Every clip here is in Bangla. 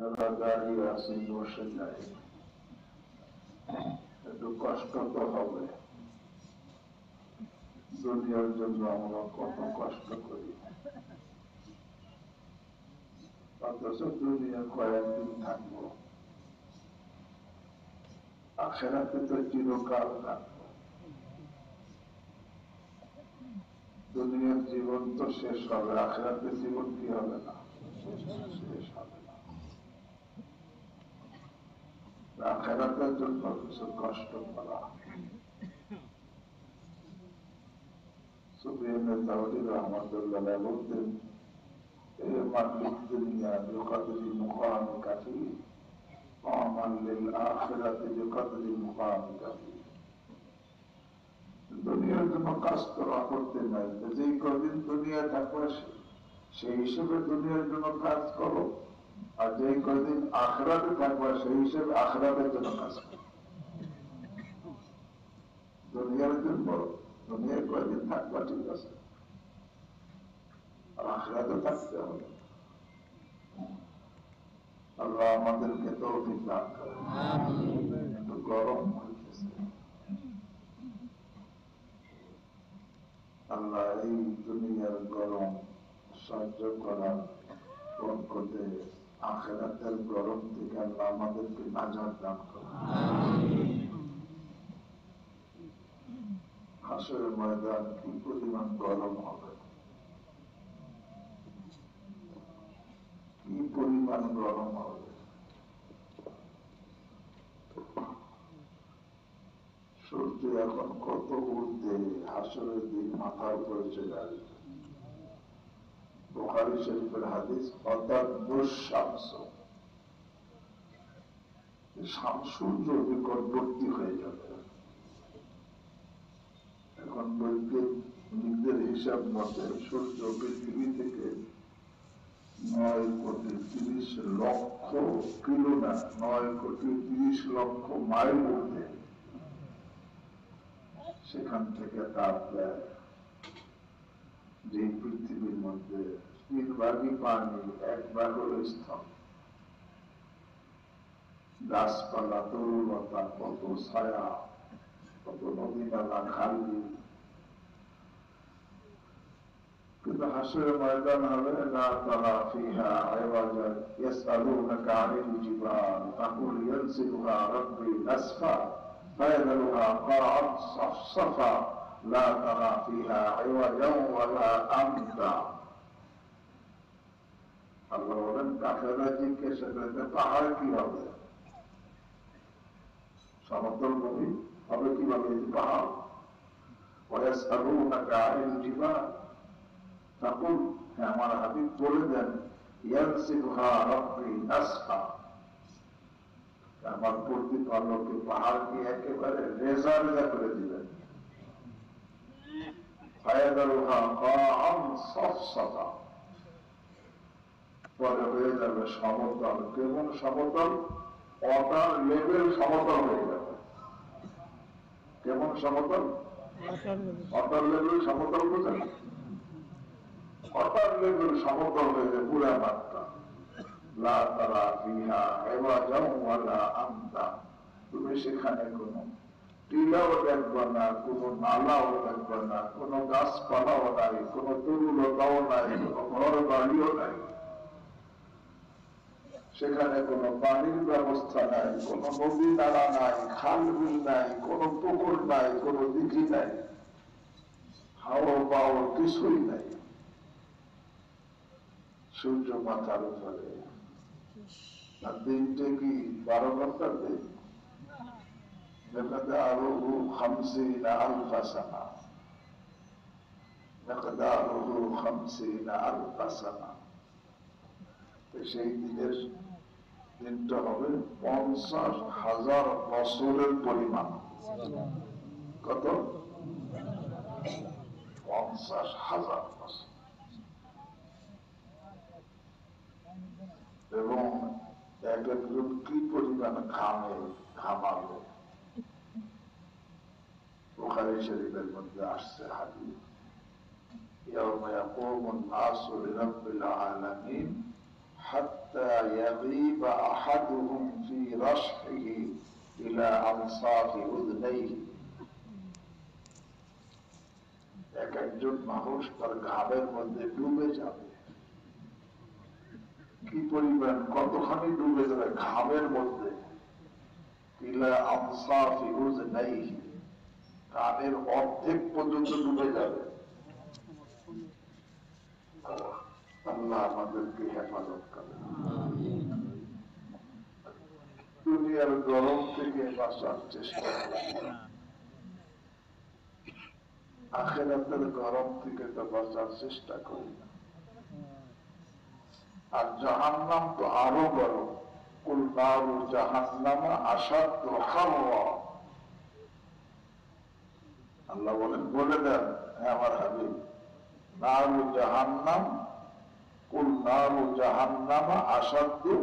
যারা দাঁড়িয়ে আছে বসে যায়, একটু কষ্ট তো হবে। দুনিয়ার জন্য আমরা কত কষ্ট করি, অথচ দুনিয়া কয়েকদিন থাকবো, আখেরাতে তো চিরকাল থাকবো। দুনিয়ার জীবন তো শেষ হবে, আখেরাতের জীবন কি হবে না, শেষ হবে না। আখেরাতের জন্য কিছু কষ্ট করা। সুফিয়ান তাওরী রাহমাতুল্লাহ বলতেন, মালিক দুনিয়া বিকদরি মুকামিকাতি ওয়ামান লিল আখিরাতি বিকদরি মুকামিকাতি। দুনিয়ার জন্য কাজ করা করতে নাই, যেই কদিন দুনিয়া থাকবে সেই হিসেবে দুনিয়ার জন্য কাজ করো, আর যেই কদিন আখিরাতে থাকবে সেই হিসেবে আখিরাতের জন্য কাজ করো। দুনিয়ার জন্য দুনিয়ার কয়দিন থাকবা ঠিক আছে, আর আখিরাতে থাকতে হবে। আল্লাহ আমাদেরকে তৌফিক দান করেন। একটু গরম হইতেছে, আল্লাহ এই দুনিয়ার গরম সহ্য করার বরকতে আখিরাতের গরম থেকে আল্লাহ আমাদেরকে নাজাত দান করেন। হাসরের ময়দান কি পরিমাণ গরম হবে, কি পরিমাণ গরম হবে। সূর্য এখন কত ঊর্ধ্বে, হাসরের দিন মাথার উপরে চলে আসবে। বুখারী শরীফের হাদিস, সূর্য নিকটবর্তী হয়ে যাবে। এখন বৈজ্ঞানিকদের হিসাব মতে সূর্য পৃথিবী থেকে 9,30,00,000 কিলো না, 9,30,00,000 মাইল উঠে, সেখান থেকে তার প্রায় যে পৃথিবীর মধ্যে 3 ভাগই পানি, 1 ভাগ হল স্থল। গাছপালা, তরুলতা, কত ছায়া, কত নদী নালা, খাল বিল। কিন্তু হাসরের ময়দান হবে, লা তারা ফিহা আওয়াজান ইয়াসআলুনাকা আনিল জিবাল তাকুল ইয়ানসিফুহা রাব্বি নাসফা ফায়াযরুহা কা'আন সাফসাফা লা তারা ফিহা আওয়াজান ওয়ালা আমতা। আল্লাহ বলেন, কাফেররা জিজ্ঞাসা করে পাহাড় কি হবে, সমতল ভূমি হবে কিভাবে পাহাড়। ওয়ায়াসআলুনাকা আনিল জিবাল তাকুল, হ্যাঁ আমার হাবিব বলে দেন, ইয়ানসিফুহা রাব্বি নাসফা, আমার প্রতিপালকে পাহাড়কে একেবারে রেজা রেজা করে দিবেন। ফায়াযরুহা কা'আন সাফসাফা, পরে হয়ে যাবে সমতল। কেমন সমতল? ওয়াটার লেভেল সমতল হয়ে যাবে। কেমন সমতল? ওয়াটার লেভেল সমতল বোঝেন? ওয়াটার লেভেল সমতল হয়ে যায় পুরা মাত্রা। লা তারা ফিহা আওয়াজান ওয়ালা আমতা, তুমি সেখানে কোনো টিলাও দেখবে না, কোনো নালাও দেখবে না, কোনো গাছপালাও নাই, কোনো তরুলতাও নাই, কোনো ঘর বাড়িও নাই। সেখানে কোনো পানির ব্যবস্থা নাই, কোনো নদী নালা নাই, খাল বিল নাই, কোনো পুকুর নাই, কোনো দিঘি নাই, হাওয়া পাওয়া কিছুই নাই। সূর্য মাথার উপরে, আর দিনটা কি 12 ঘন্টার দিন? মিকদারুহু 50 আলফা সানা, মিকদারুহু 50 আলফা সানা। সেই দিনটা হবে 50,000 বছরের পরিমাণ। কত? 50,000 বছর। এবং এক একজন কি পরিমাণ ঘামাবে। বুখারী শরীফের মধ্যে আসছে হাদিস, ইয়াউমা ইয়াকুমুন নাসু লিরাব্বিল আলামিন হাত্তা حتى يغيب أحدهم في رشحه إلى أنصاف أذنيه এক একজন মানুষ তার ঘামের মধ্যে ডুবে যাবে কি পরিমাণ কতখানি ডুবে যাবে ঘামের মধ্যে ইলা আমসাফি উযনাইহি কানের অর্ধেক পর্যন্ত ডুবে যাবে আল্লাহ আমাদেরকে হেফাজত করেন দুনিয়ার গরম থেকে বাঁচার চেষ্টা করি আখিরাতের গরম থেকে তো বাঁচার চেষ্টা করি না আর জাহান্নাম তো আরো গরম কুল নারু জাহান্নামা আশাদ্দু হাররা আল্লাহ বলে দেন হ্যাঁ আমার হাবিব নারু জাহান্নাম কুল নারু জাহান্নামা আশাদ্দু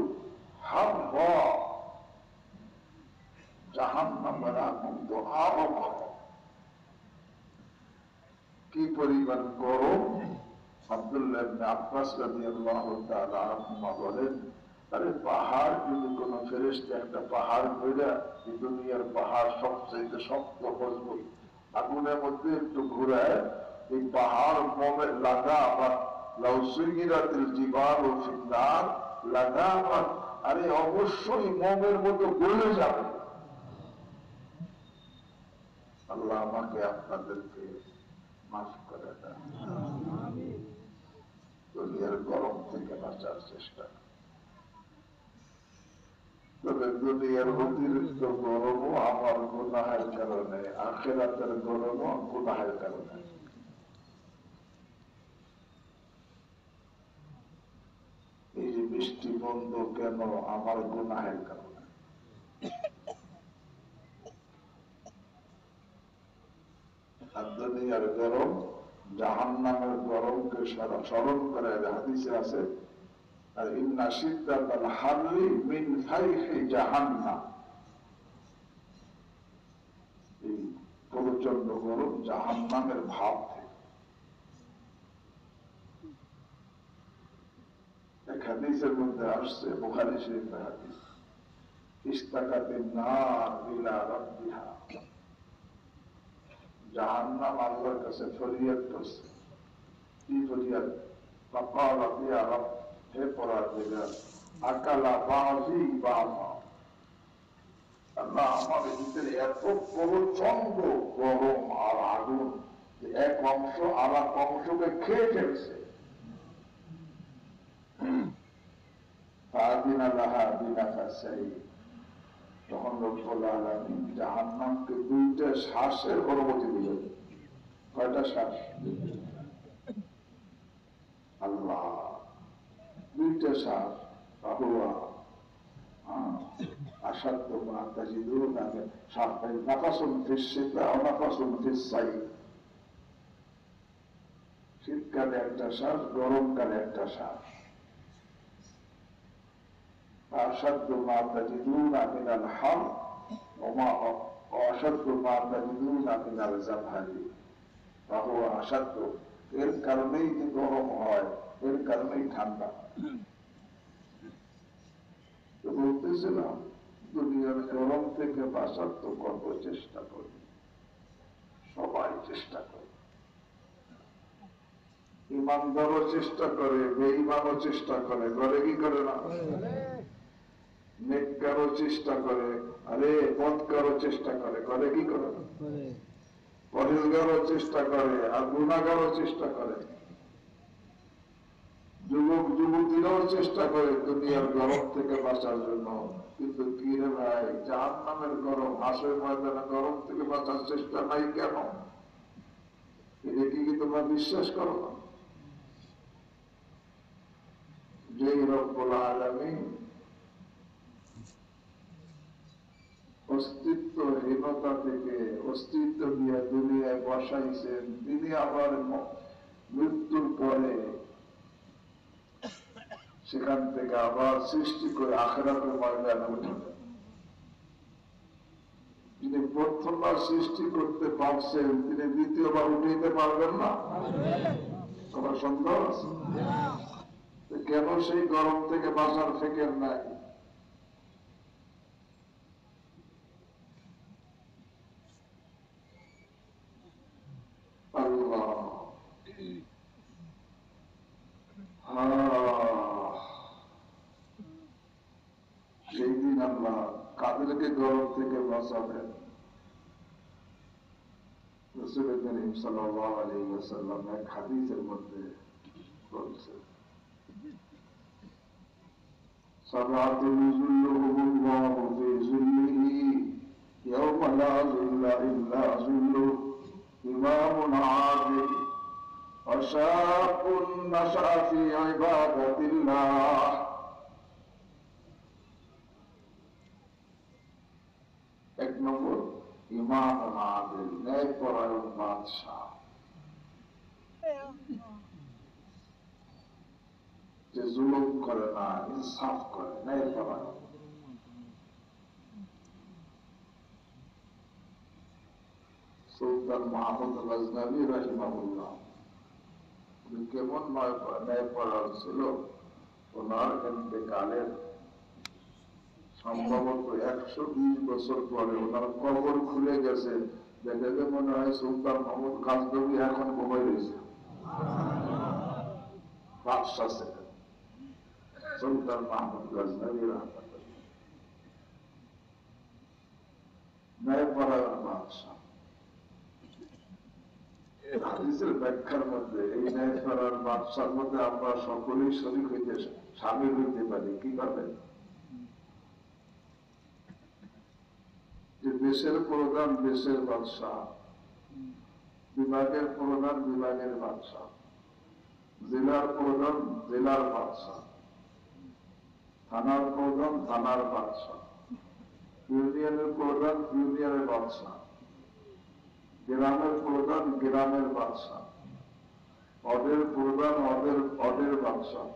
হাররা জাহান্নামের আগুন তো আরো গরম কি পরিমাণ গরম আব্দুল্লাহ ইবনে আব্বাস রাদিয়াল্লাহু তাআলা আনহুমা বলেন আরে পাহাড় যদি কোনো ফেরেশতা একটা পাহাড় কইরা এই দুনিয়ার পাহাড় সবচেয়ে শক্ত মজবুত আগুনের মধ্যে একটু ঘুরায় এই পাহাড় মোমে লাগা আবার লাউ সুইরাতিল জিবালু ফিন নার লাগা আবার আরে অবশ্যই মোমের মতো গলে যাবে আল্লাহ আমাকে আপনাদেরকে মাফ করে দেন দুনিয়ার গরম থেকে বাঁচার চেষ্টা তবে দুনিয়ার অতিরিক্ত গরমও আমার গুনাহের কারণে আখিরাতের গরমও গুনাহের কারণে এই যে বৃষ্টি বন্ধ কেন আমার গুনাহের কারণে আর দুনিয়ার গরম জাহান্নামের গরমকে স্মরণ করে হাদিসে আছে আর ইন্না শিদ্দাতাল হাররি মিন ফাইহি জাহান্নাম এই প্রচন্ড গরম জাহান্নামের ভাব থেকে এক হাদিসের মধ্যে আসছে বুখারী শরীফের হাদিস ইস্তাকাতিন নার ইলা রাব্বিহা জাহান্নাম আল্লাহর কাছে ফরিয়াদ করছে কি ফরিয়াদ ফাকালাত ইয়া রাব হে পরওয়ারদিগার আকালা বাযি বামা আল্লাহ আমাদের ভিতরে এত প্রচন্ড গরম আর আগুন এক অংশ আর এক অংশকে খেয়ে ফেলছে ফাদিনা লাহা বিনাফাসাই তখন রব্বুল আলামিন জাহান্নামকে দুইটা শ্বাসের অনুমতি দিলেন কয়টা শ্বাস আল্লাহ দুইটা শ্বাস বাহুয়া আসাধ্য মা তাজিদুন নাফাসুন ফিস শিতা ওয়া নাফাসুন ফিস সাইফ শীতকালে একটা শ্বাস গরমকালে একটা শ্বাস أشد ما تجدون من الحر وأشد ما تجدون من الزمهرير فهو أشد এর কারণেই যে গরম হয় এর কারণেই ঠান্ডা তো বলতেছিলাম দুনিয়ার গরম থেকে বাঁচার তো করব চেষ্টা করি সবাই চেষ্টা করে ইমানদারও চেষ্টা করে বেঈমানও চেষ্টা করে করে কি করে না নেককারও চেষ্টা করে আরে বদকারও চেষ্টা করে করে কি করে পরেশগারও চেষ্টা করে আর গুনাহগারও চেষ্টা করে যুবক যুবতীরাও চেষ্টা করে দুনিয়ার গরম থেকে বাঁচার জন্য কিন্তু কি রে ভাই জাহান্নামের গরম হাসরের ময়দানে গরম থেকে বাঁচার চেষ্টা নাই কেন এটা কি তোমরা বিশ্বাস করো না যেই রব্বুল আলামিন অস্তিত্বহীনতা থেকে অস্তিত্ব দিয়ে দুনিয়ায় বসাইছেন তিনি আবার মৃত্যুর পরে সেখান থেকে আবার সৃষ্টি করে আখিরাতের ময়দানে উঠাবেন যিনি প্রথমবার সৃষ্টি করতে পারছেন তিনি দ্বিতীয়বার উঠাইতে পারবেন না তোমার সন্দেহ আছে কেন সেই গরম থেকে বাঁচার ফিকির নাই? আল্লাহ সেই দিন আল্লাহ কাদেরকে গরম থেকে বাঁচাবেন? রাসূল করিম সাল্লাল্লাহু আলাইহি ওয়াসাল্লাম এক হাদিসের মধ্যে বলছেন, সাবাতুন যুল্লুহুমুল্লাহু ফি যুল্লিহি ইয়াওমা লা যুল্লা ইল্লা যুল্লুহু, ইমামুন আদিল ওয়া শাবুন নাশআ ফি ইবাদাতিল্লাহ। এক নম্বর, ইমামুন আদিল, ন্যায়পরায়ণ বাদশাহ, যে জুলুম করে না, ইনসাফ করে, ন্যায়পরায়ণ। সুলতান মাহমুদ গজনভী রাহিমাহুল্লাহ কেমন ন্যায়পরায়ণ ছিল? ওনার ইন্তেকালের সম্ভবত 120 বছর পরে ওনার কবর খুলে গেছে, দেখে মনে হয় সুলতান মাহমুদ গজনভী এখন ঘুমাই রয়েছে। বাদশাহ ছিলেন সুলতান মাহমুদ গজনভী রাহিমাহুল্লাহ, ন্যায়পরায়ণ বাদশাহ। হাদিসের ব্যাখ্যার মধ্যে এই ন্যায়পরায়ণ বাদশার মধ্যে আমরা সকলেই শরীক হইতে, সামিল হইতে পারি। কিভাবে? যে দেশের প্রধান দেশের বাদশাহ, বিভাগের প্রধান বিভাগের বাদশাহ, জেলার প্রধান জেলার বাদশাহ, থানার প্রধান থানার বাদশাহ, ইউনিয়নের প্রধান ইউনিয়নের বাদশাহ, গ্রামের প্রধান গ্রামের বাদশাহ, অডের প্রধান অডের বাদশাহ,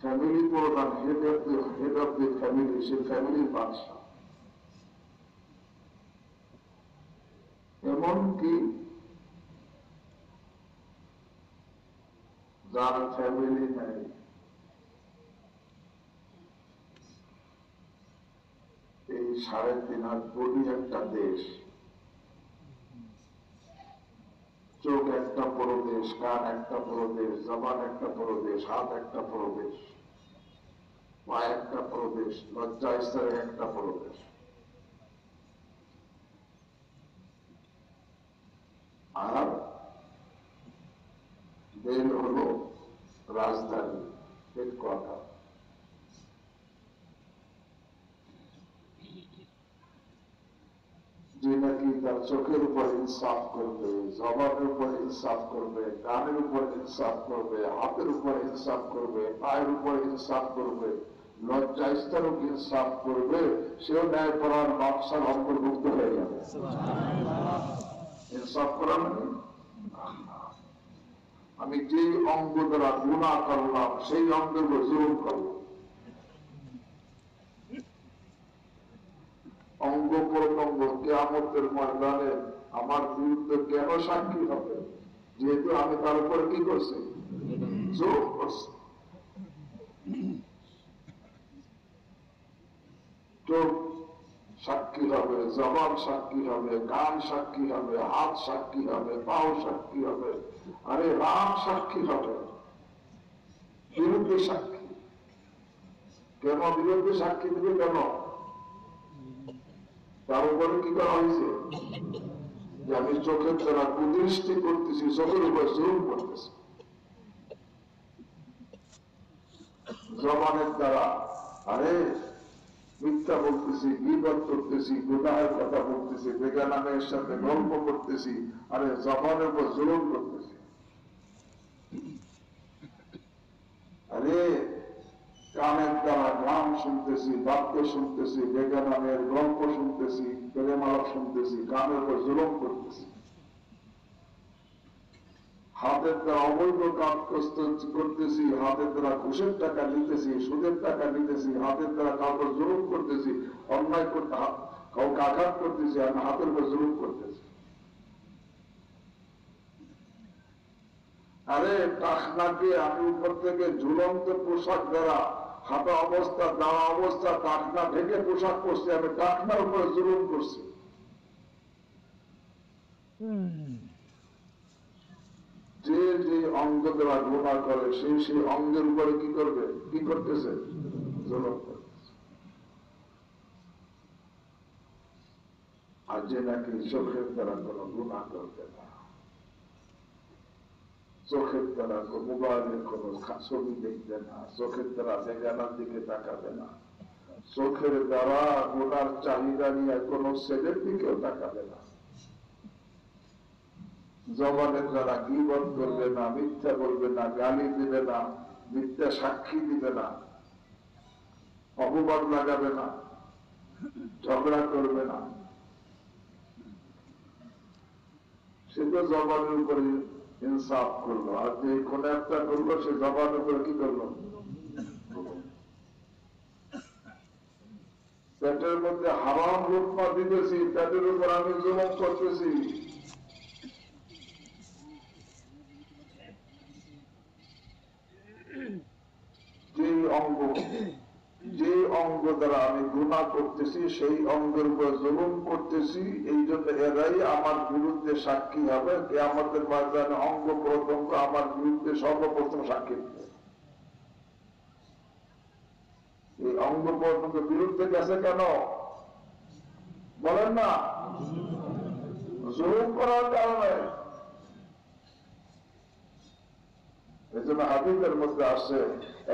ফ্যামিলি প্রধান হেড অফ দি ফ্যামিলি, সে ফ্যামিলির বাদশাহ। এমনকি যার ফ্যামিলি নেই, এই 3.5 কোটি একটা দেশ, চোখ একটা প্রদেশ, কান একটা প্রদেশ, জবান একটা প্রদেশ, হাত একটা প্রদেশ, পা একটা প্রদেশ, লজ্জা স্তরে একটা প্রদেশ। আর দেশ হলো রাজধানী, হেডকোয়ার্টার। যে নাকি তার চোখের উপর ইনসাফ করবে, জবানের উপর ইনসাফ করবে, কানের উপর ইনসাফ করবে, হাতের উপর ইনসাফ করবে, পায়ের উপর ইনসাফ করবে, লজ্জা স্তরেও ইনসাফ করবে, সেও ন্যায়পরায়ণ বাদশার অন্তর্ভুক্ত হয়ে যাবে। ইনসাফ করা মানে আমি যেই অঙ্গ দ্বারা গুনাহ করলাম সেই অঙ্গের উপর জুলুম করলাম। অঙ্গ প্রত্যঙ্গ কিয়ামতের ময়দানে আমার বিরুদ্ধে কেন সাক্ষী হবে? যেহেতু আমি তার উপর কি করছি? জুলুম করছি। চোখ সাক্ষী হবে, জবান সাক্ষী হবে, কান সাক্ষী হবে, হাত সাক্ষী হবে, পাও সাক্ষী হবে, আরে রাম সাক্ষী হবে। বিরুদ্ধে সাক্ষী কেন? বিরুদ্ধে সাক্ষী দিবে কেন? তার উপরে কি করা হয়েছে? যে আমি চোখের দ্বারা কুদৃষ্টি করতেছি, চোখের উপর জুলুম করতেছি। জবানের দ্বারা আরে মিথ্যা বলতেছি, গীবত করতেছি, গুনাহের কথা বলতেছি, বেগানামের সাথে গল্প করতেছি, আরে জবানের উপর জুলুম করতেছি। আরে কানের দ্বারা গান শুনতেছি, বাক্য শুনতেছি, বেগানামের গল্প শুনতেছি, প্রেমালাপ শুনতেছি, কানের উপর জুলুম করতেছি। হাতের দ্বারা অবৈধ কাজ করতেছি, হাতের দ্বারা ঘুষের টাকা নিতেছি, সুদের টাকা নিতেছি, হাতের দ্বারা কাউকে জুলুম করতেছি, অন্যায় করতে কাউকে আঘাত করতেছি, আমি হাতের উপর জুলুম করতেছি। আরে টাকনাকে আমি উপর থেকে ঝুলন্ত পোশাক দ্বারা হাঁটা অবস্থা দাওয়া অবস্থা টাকনা ঢেকে পোশাক করছি, আমি টাকনার উপরে জুলুম করছি। যে যে অঙ্গ দ্বারা গুণা করে সেই সেই অঙ্গের উপরে কি করবে, কি করতেছে, জুলুম করতেছে। আর যে নাকি চোখের দ্বারা কোনো গুণা করবে না, চোখের দ্বারা মোবাইলের কোন ছবি দেখবে না, চোখের দ্বারা বেগানার দিকে তাকাবে না, চোখের দ্বারা গোনার চাহিদা নিয়ে কোন ছেলের দিকেও তাকাবে না, জবানের দ্বারা গীবত করবে না, মিথ্যা বলবে না, গালি দিবে না, মিথ্যা সাক্ষী দিবে না, অপবাদ লাগাবে না, ঝগড়া করবে না। সে তো জবানের উপরে ইনসাফ করলো, আর যে কোন একটা করলো সে জবানের উপরে কি করলো, পেটের মধ্যে হারাম লুকমা দিতেছি, পেটের উপর আমি জুলুম করতেছি। যে অঙ্গ দ্বারা আমি গুনাহ করতেছি সেই অঙ্গের উপর জুলুম করতেছি, এই জন্য এরাই আমার বিরুদ্ধে সাক্ষী হবে। কিয়ামতের ময়দানে অঙ্গ প্রত্যঙ্গ আমার বিরুদ্ধে সর্বপ্রথম সাক্ষী দিবে। এই অঙ্গ প্রত্যঙ্গ বিরুদ্ধে গেছে কেন বলেন না? জুলুম করার কারণে। এই জন্য হাদিসের মধ্যে আসে,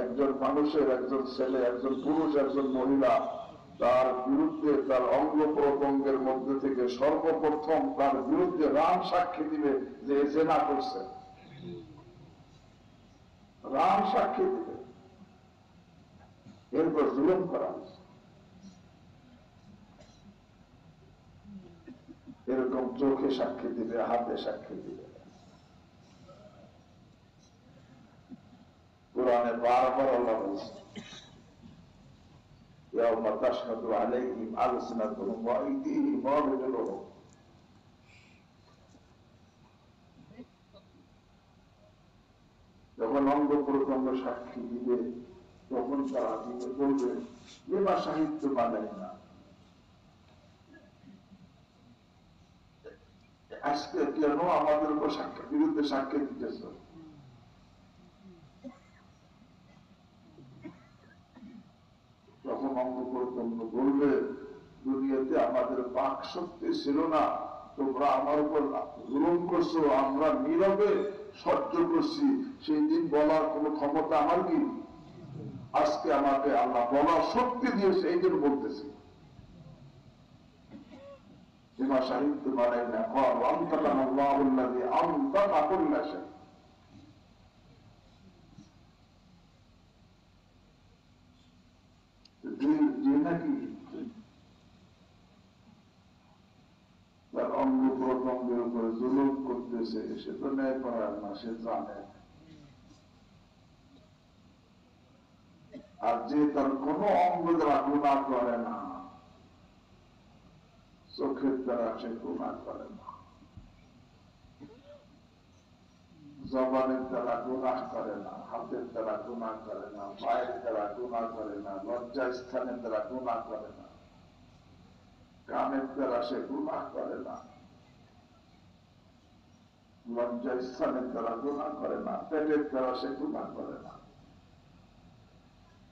একজন মানুষের, একজন ছেলে, একজন পুরুষ, একজন মহিলা তার বিরুদ্ধে তার অঙ্গ প্রত্যঙ্গের মধ্যে থেকে সর্বপ্রথম তার বিরুদ্ধে রাম সাক্ষী দিবে যে জেনা করছে, রাম সাক্ষী দিবে, এরপর জুলুম করা হয়েছে। এরকম চোখে সাক্ষী দিবে, হাতে সাক্ষী দিবে। কোরআনে বারবার আল্লাহ বলছে, ইয়াউমা তাশহাদু আলাইহিম আলসিনাতুহুম ওয়া আইদিহিম ওয়া আরজুলুহুম। যখন অঙ্গ প্রত্যঙ্গ সাক্ষী দিবে তখন তারা দিবে বলবে, এবার সাহিত্য বানাই না, আজকে কেন আমাদের উপর সাক্ষী বিরুদ্ধে সাক্ষী দিতেছ? তখন অঙ্গ প্রত্যঙ্গ বলবে, দুনিয়াতে আমাদের বাক শক্তি ছিল না, তোমরা আমার উপর জুলুম করছো, আমরা নীরবে সহ্য করছি, সেই দিন বলার কোন ক্ষমতা আমার কি? আজকে আমাকে আল্লাহ বলার শক্তি দিয়েছে, এই জন্য বলতেছি। বিমা শাহিদতু আলাইনা ক্বালু আনতাকানা আল্লাহুল্লাযী আনতাকা কুল্লা শাই। যে নাকি তার অঙ্গ প্রত্যঙ্গের উপরে জুলুম করতেছে, সে তো ন্যায় করার না, সে জানে। আর যে তার কোন অঙ্গ দ্বারা গুনাহ করে না, চোখের দ্বারা সে গুনাহ করে না, জবানের দ্বারা গুনাহ করে না, হাতের দ্বারা গুনাহ করে না, পায়ের দ্বারা গুনাহ করে না, লজ্জা স্থানের দ্বারা গুনাহ করে না, কানের দ্বারা সে গুনাহ করে না, লজ্জা স্থানের দ্বারা গুনাহ করে না, পেটের দ্বারা সে গুনাহ করে না।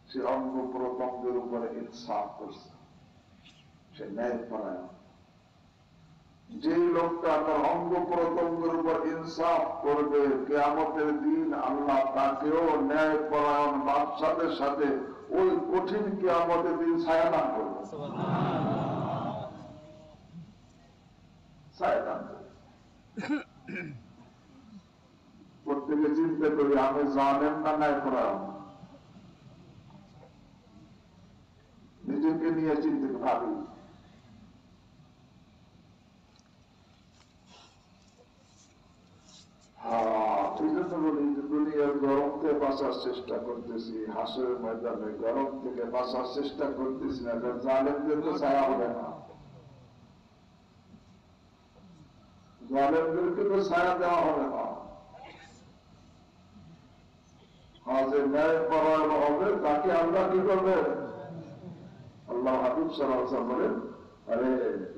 সে অঙ্গ প্রত্যঙ্গের উপরে ইনসাফ করছে, সে ন্যায় পরায়ণ। যে লোকটা তার অঙ্গ প্রত্যঙ্গের উপর ইনসাফ করবে, কিয়ামতের দিন আল্লাহ তাকেও ন্যায় পরায়ণ বাদশাদের সাথে ওই কঠিন কিয়ামতের দিন ছায়া দান করবে। ছায়া দান করবে। প্রত্যেকে চিন্তা করি, আমি জানেন না ন্যায় পরায়ণ? নিজেকে নিয়ে চিন্তা ভাবি। দুনিয়ার গরম থেকে বাঁচার চেষ্টা করতেছি, হাসরের ময়দানে গরম থেকে বাঁচার চেষ্টা করতেছি না, জালেমদের তো ছায়া হবে না, জালেমদেরকে তো ছায়া দেওয়া হবে না। আজ ন্যায় পরায়ণ হবে তাকে আল্লাহ কি করবেন? আল্লাহ হাবিব সাল্লাল্লাহু আলাইহি ওয়াসাল্লাম বলেন, আরে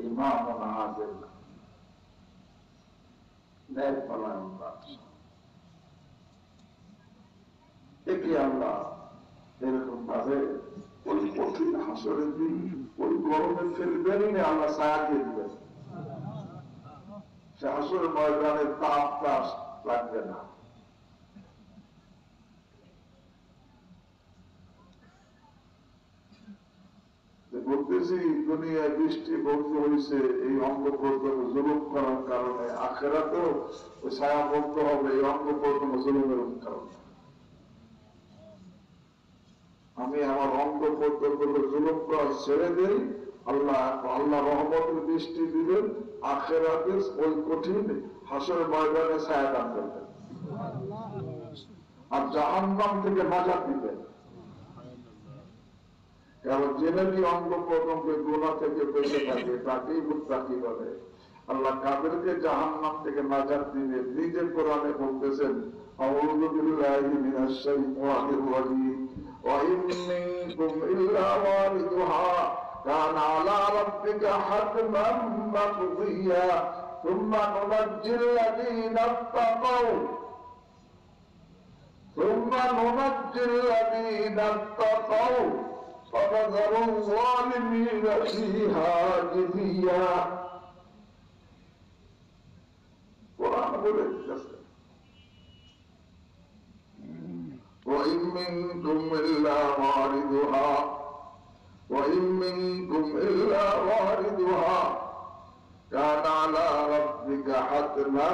ইমাম না হাজির না, ন্যায় পরায়ণ একে আল্লাহ এরকম ভাবে ওই কঠিন হাসরের দিন ওই গরমে ফেলবেনই না, আল্লাহ ছায়া দিয়ে দিবেন। সে হাসরের ময়দানের তাপ টাস লাগবে না। বলতেছি দুনিয়ায় বৃষ্টি বন্ধ হয়েছে এই অঙ্গ প্রত্যঙ্গ জুলুম করার কারণে, আখেরাতেও ওই ছায়া বন্ধ হবে এই অঙ্গ প্রত্যঙ্গ জুলুমের কারণে। আমি আমার অঙ্গ প্রত্যঙ্গ জুলুম করা ছেড়ে দেই, আল্লাহ রহমতের বৃষ্টি দিবেন, আখেরাতে ওই কঠিন হাসরের ময়দানে ছায়া দান করবেন, আর জাহান্নাম থেকে নাজাত দিবেন। কারণ জেনেনি অঙ্গ প্রত্যঙ্গের গুনাহ থেকে বেঁচে থাকে তাকেই মুত্তাকি বলে। আল্লাহ কাদেরকে জাহান্নাম থেকে নাজাত দিবেন নিজে কোরআনে বলতেছেন, আউযু বিল্লাহি মিনাশ শাইতানির রাজীম ওয়া ইন মিনকুম ইল্লা ওয়ারিদুহা কানা আলা রাব্বিকা হাতমান মাকদিয়া সুম্মা নুনাজ্জিল্লাযীনা ইত্তাকাউ فنذر الظالمين فيها جثيا। قرآن বলে দিয়েছে, وإن منكم إلا واردها وإن منكم إلا واردها كان على ربك حتما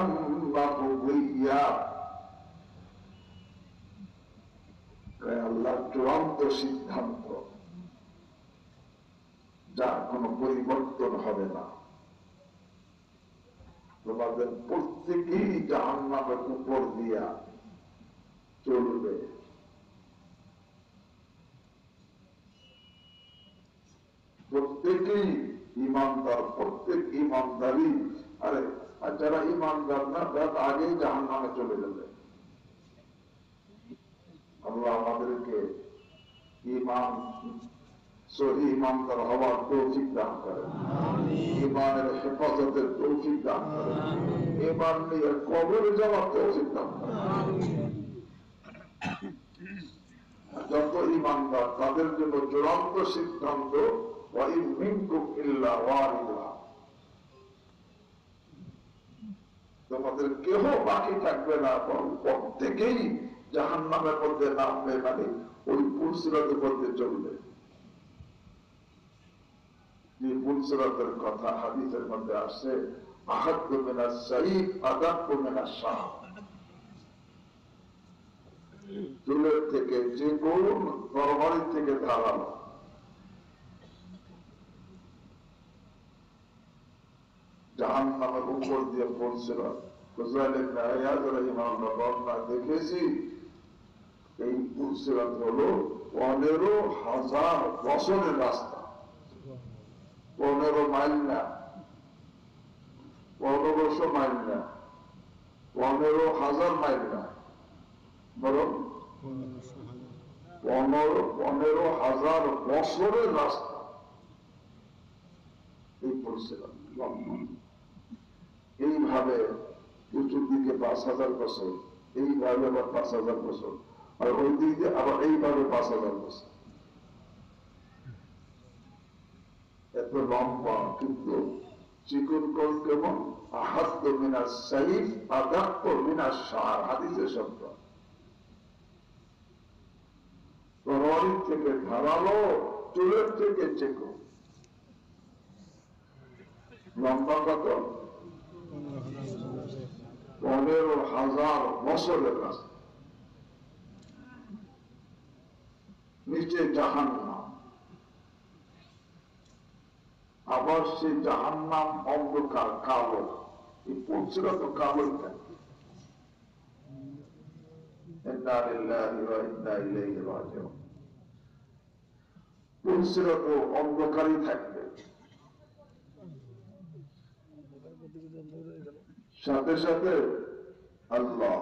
مقضيا। আল্লাহর চূড়ান্ত সিদ্ধান্ত, যার কোন পরিবর্তন হবে না। তোমাদের প্রত্যেকেই জাহান্নামের উপর দিয়া চলবে। প্রত্যেকেই ইমানদার, প্রত্যেক ইমানদারি। আরে আর যারা ইমানদার না তারা আগেই জাহান্নামে চলে যাবে। আল্লাহ আমাদেরকে ঈমান সহি ইমানদার হওয়ার তৌফিক দান করেন, ঈমানের হেফাজতের তৌফিক দান করেন, ঈমান নিয়ে কবরে যাওয়ার তৌফিক দান করেন। যত ঈমানদার তাদের জন্য চূড়ান্ত সিদ্ধান্ত, ওয়া ইন মিনকুম ইল্লা ওয়ারিদুহা, তোমাদের কেহ বাকি থাকবে না, প্রত্যেকেই জাহান্নামের মধ্যে নামবে, মানে ওই পুলসিরাতের মধ্যে চলবে। এই পুলসিরাতের কথা হাদিসের মধ্যে আসছে, আহাদ্দু মিনাস সাইফ আদাক্কু মিনাশ শাহ, চুলের থেকে চিকন, তরবারি থেকে ধারালো। জাহান্নামের উপর দিয়ে পুলসিরাত। ফুজাইল ইবনে আয়াজ রাহিমাহুল্লাহ বর্ণনা দেখেছি, এই পুলসিরাত হলো 15,000 বছরের রাস্তা। 15 মাইল না, 1500 মাইল না, 15,000 মাইল না, বরং 15,000 বছরের রাস্তা। এই পুলসিরাত এইভাবে উঁচুর দিকে 5,000 বছর, এইভাবে আবার 5,000 বছর, আর ওই দিকে আবার এইভাবে 5,000 বছর। এত লম্বা, কিন্তু চিকন কোণ কেমন? আহাদ্দু মিনাস সাইফ আদাক্কু মিনাশ শার, হাদিসের শব্দ। তরবারি থেকে ধারালো, চুলের থেকে চিকন। লম্বা কত? 15,000 বছরের রাস্তা। নিচে জাহান্নাম, আবার সেই জাহান্নাম অন্ধকার কালো। এই পুলসিরাত তো কালোই থাকে। ইন্না লিল্লাহি ওয়া ইন্না ইলাইহি রাজিউন। পুলসিরাত তো অন্ধকারই থাকবে। সাথে সাথে আল্লাহ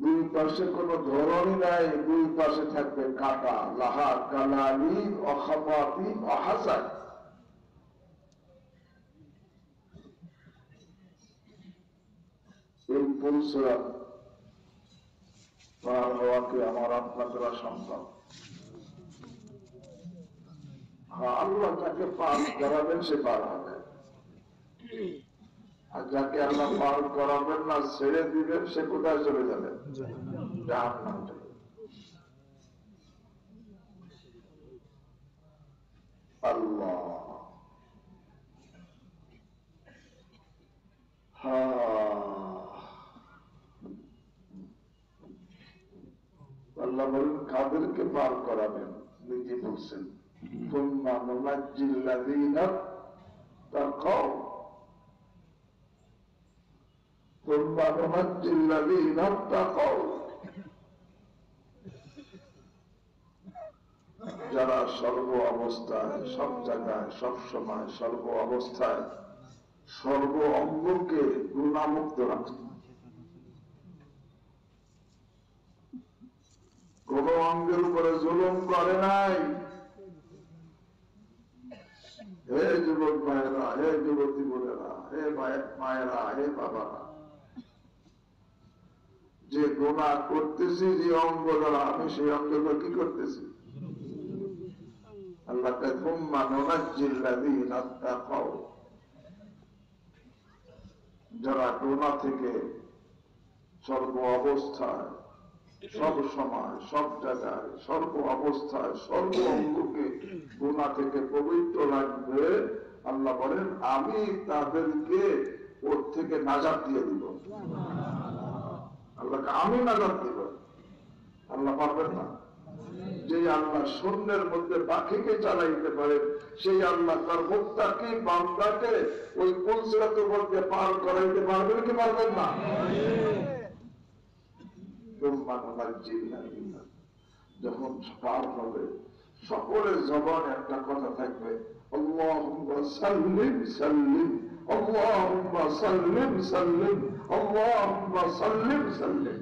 দুই পাশে কোনো ধরনই নাই, দুই পাশে থাকবে কাটা, লাহা কালালি অখাপাতি অহাসান। এই পরিচয় পার হওয়াকে আমার আপনাদের সম্ভব। হ্যাঁ, আল্লাহ যাকে পার করাবেন সে পার হবে, আর যাকে আল্লাহ পার করাবেন না, ছেড়ে দিবেন, সে কোথায় চলে যাবে? জাহান্নামে। আল্লাহ আল্লাহ বলেন কাদেরকে পার করাবেন, নিজে বলছেন সুম্মা নুনাজ্জিল্লাযীনা তাকাও সুম্মা নুনাজ্জিল্লাযীনা তাকাও। যারা সর্ব অবস্থায়, সব জায়গায়, সব সময়, সর্ব অবস্থায় সর্ব অঙ্গকে গুণামুক্ত রাখত, কোন অঙ্গের উপরে জুলুম করে নাই। হে যুবক ভাইয়েরা, হে যুবতী বোনেরা, হে মায়েরা, হে বাবারা, যে গুনাহ করতেছি, যে অঙ্গ দ্বারা, আমি সেই অঙ্গটা কি করতেছি? আল্লাহকে সুম্মা নুনাজ্জিল্লাযীনা তাকাও। যারা গুনাহ থেকে সর্ব অবস্থায়, সব সময়, সব জায়গায়, সর্ব অবস্থায়, সর্ব অঙ্গকে গুনাহ থেকে পবিত্র রাখবে, আল্লাহ বলেন আমি তাদেরকে ওর থেকে নাজাত দিয়ে দিব। আল্লাহকে আমি নাজাত দিব, আল্লাহ পারবেন না? যে আল্লাহ শূন্যের মধ্যে পাখিকে চালাইতে পারেন, সেই আল্লাহ তার মুত্তাকি বান্দাকে ওই পুলসিরাতের মধ্যে পার করাইতে পারবেন কি পারবেন না? যখন পার হবে, সকলের জবানে একটা কথা থাকবে, আল্লাহুম্মা সাল্লিম সাল্লিম, আল্লাহুম্মা সাল্লিম সাল্লিম, আল্লাহুম্মা সাল্লিম সাল্লিম।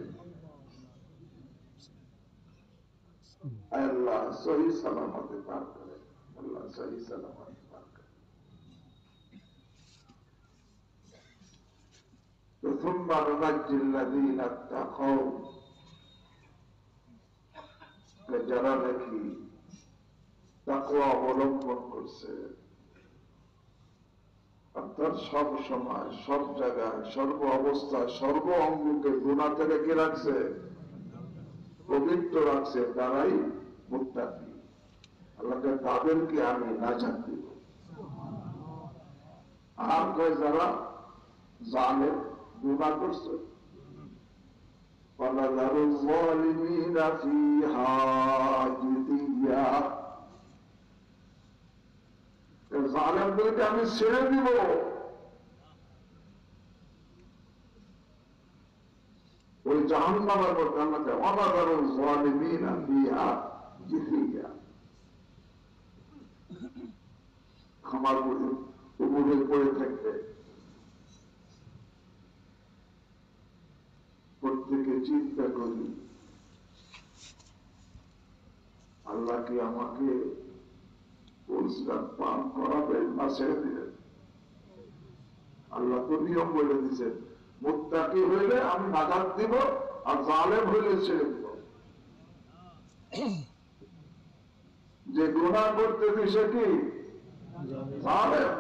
আল্লাহ সহি সালামতে পার করে, আল্লাহ সহি সালামতে পার করে। সুম্মা নুনাজ্জিল্লাযীনা তাকাও। যারা নাকি তাকওয়া অবলম্বন করছে, অর্থাৎ সব সময়, সব জায়গায়, সর্ব অবস্থায়, সর্ব অঙ্গকে গুনাহ থেকে কি রাখছে? পবিত্র রাখছে, তারাই মুত্তাকি। আল্লাহকে তাদেরকে আমি নাজাত দিব। আর কয় যারা জালেম, গুনাহ করছে, وَنَذَرُ الظَّالِمِينَ فِيهَا جِثِيًّا। জালেমদেরকে আমি ছেড়ে দিব, ওই জাহান্নামের মধ্যে। আমাকে وَنَذَرُ الظَّالِمِينَ فِيهَا جِثِيًّا। খামার উপরে পড়ে থাকবে। প্রত্যেকে চিন্তা করি, আল্লাহ কি আমাকে পরিষ্কার পান করাবেন না ছেড়ে দিবেন? আল্লাহ তো নিয়ম বলে দিচ্ছেন, মুত্তাকি হইলে আমি নাজাত দিব, আর জালেম হইলে ছেড়ে দিব। যে গুনাহ করতে দিছে কি জালেম।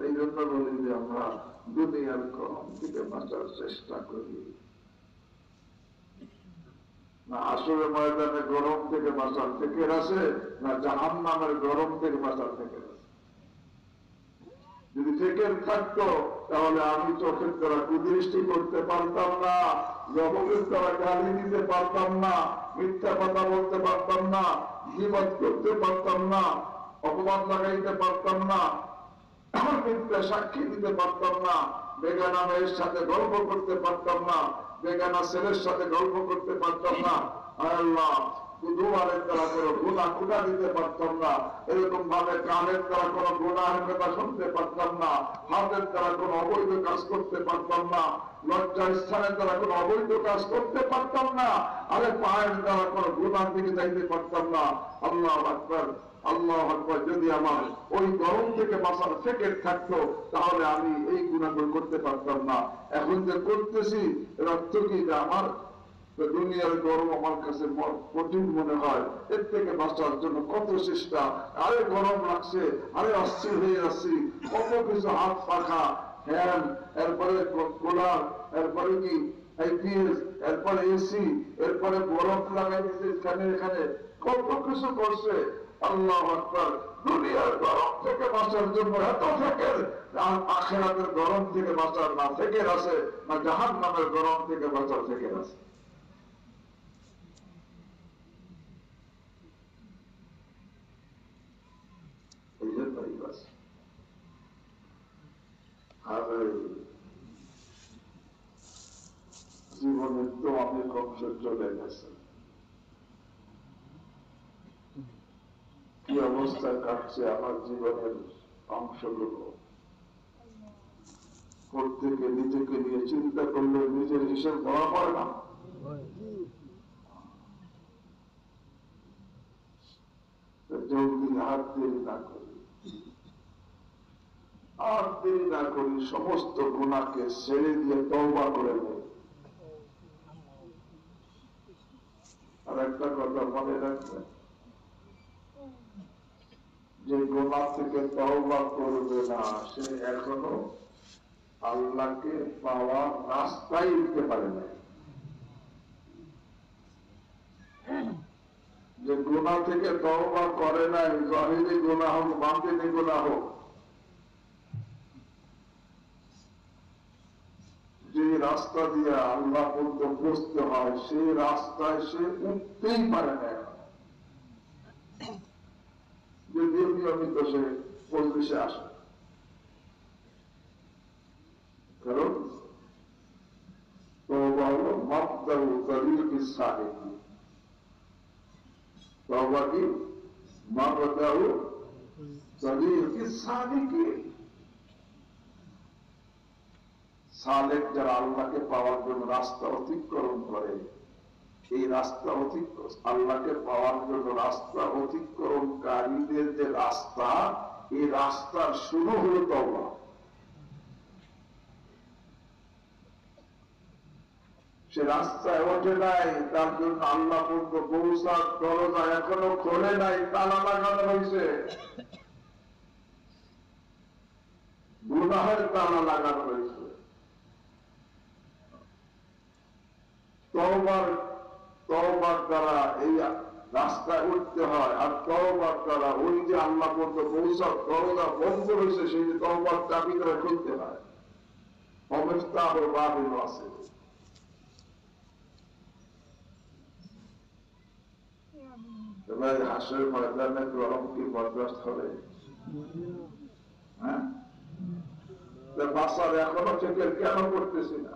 এই জন্য বলি যে আমরা দুনিয়ার গরম থেকে বাঁচার চেষ্টা করি, না আসলে ময়দানে গরম থেকে বাঁচার থেকে আছে, না জাহান্নামের গরম থেকে বাঁচার থেকে আছে। যদি থেকে থাকতো তাহলে আমি চোখের দ্বারা কুদৃষ্টি করতে পারতাম না, জগতের দ্বারা গালি দিতে পারতাম না, মিথ্যা কথা বলতে পারতাম না, গীবত করতে পারতাম না, অপমান লাগাইতে পারতাম না, মিথ্যা সাক্ষী দিতে পারতাম না, বেগানা মেয়ের সাথে গল্প করতে পারতাম না, বেগানা ছেলের সাথে গল্প করতে পারতাম না। আল্লাহ দুয়ারের দ্বারা কোনো গুনাহ কুটা দিতে পারতাম না, এরকম ভাবে কানের দ্বারা কোনো গুনাহের কথা শুনতে পারতাম না, হাতের দ্বারা কোনো অবৈধ কাজ করতে পারতাম না, লজ্জার স্থানের দ্বারা কোনো অবৈধ কাজ করতে পারতাম না, আরে পায়ের দ্বারা কোনো গুনার দিকে যাইতে পারতাম না। আল্লাহু আকবার, আল্লাহু আকবার। যদি আমার ওই গরম থেকে বাঁচার ফিকির থাকতো তাহলে আমি এই গুনাহগুলো করতে পারতাম না। এখন যে করতেছি এর অর্থ কি, যে আমার দুনিয়ার গরম আমার কাছে কঠিন মনে হয়, এর থেকে বাঁচার জন্য কত চেষ্টা, আরে গরম লাগছে, আরে অস্থির হয়ে যাচ্ছি, কত কিছু, হাত পাখা, ফ্যান, এরপরে কুলার, এরপরে কি আইপিএস, এরপরে এসি, এরপরে বরফ লাগাই দিচ্ছে এখানে এখানে, কত কিছু করছে। আল্লাহু আকবার। দুনিয়ার গরম থেকে বাঁচার জন্য এত ফিকির, আর আখিরাতের গরম থেকে বাঁচার না ফিকির আছে, না জাহান্নামের গরম থেকে বাঁচার ফিকির আছে। জীবনের তো অনেক অংশ চলে গেছে, কি অবস্থায় কাটছে আমার জীবনের অংশগুলো, প্রত্যেকে নিজেকে নিয়ে চিন্তা করলে নিজের হিসেব ধরা পড়ে না। জলদি আর দেরি না করি, আর দেরি না করি, সমস্ত গুনাহকে ছেড়ে দিয়ে তওবা করে নেই। আর একটা কথা মনে রাখবেন, যে গুনাহ থেকে তওবা করবে না সে এখনো আল্লাহকে পাওয়ার রাস্তায় উঠতে পারে না। যে গুনাহ থেকে তওবা করে নাই, জাহিরি গুনাহ হোক বাতিনি গুনাহ হোক, যে রাস্তা দিয়ে আল্লাহ পর্যন্ত পৌঁছতে হয় সেই রাস্তায় সে উঠতেই পারে না। যদিও নিয়মিত সে পরিবেশে আসে, কারণ তওবা হলো মাবদাউ তরিকিস সালিকি। তওবা কি? মাবদাউ তরিকিস সালিকি। সালেক যারা আল্লাহকে পাওয়ার জন্য রাস্তা অতিক্রম করে, এই রাস্তা আল্লাহকে পাওয়ার জন্য রাস্তা অতিক্রমকারীদের যে রাস্তা, এই রাস্তার শুরু হলো তওবা। সে রাস্তায় ওঠে নাই, তার জন্য আল্লাহ পর্যন্ত পৌঁছার দরজা এখনো খোলে নাই, তালা লাগানো হয়েছে, গুনাহের তালা লাগানো হয়েছে। তওবার দ্বারা এই রাস্তায় উঠতে হয়, আর তওবার দ্বারা ওই যে আল্লাহ পর্যন্ত পৌঁছার দরজা বন্ধ হয়েছে সেই যে তওবার চাবি ধরে খুলতে হয়। অবস্থা বাবিল আছে। এবার হাসের ময়দানে গরম কি বরদাস্ত হবে? হ্যাঁ, বাসার এখনো থেকে কেন করতেছি না?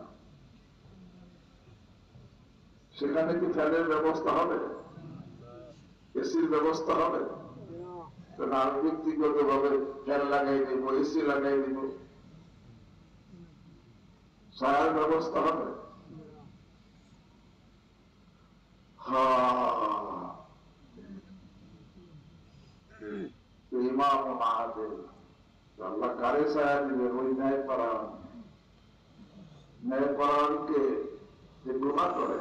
সেখানে কি ফ্যানের ব্যবস্থা হবে, এসির ব্যবস্থা হবে? আমি ব্যক্তিগত ভাবে ফ্যান লাগাই দিব, এসি লাগাই দিব, ছায়ার ব্যবস্থা হবে? ইমাম মাহাদের আল্লাহ কারে ছায়া দিবেন? ওই ন্যায়পরায়ণকে যে গুনাহ করে,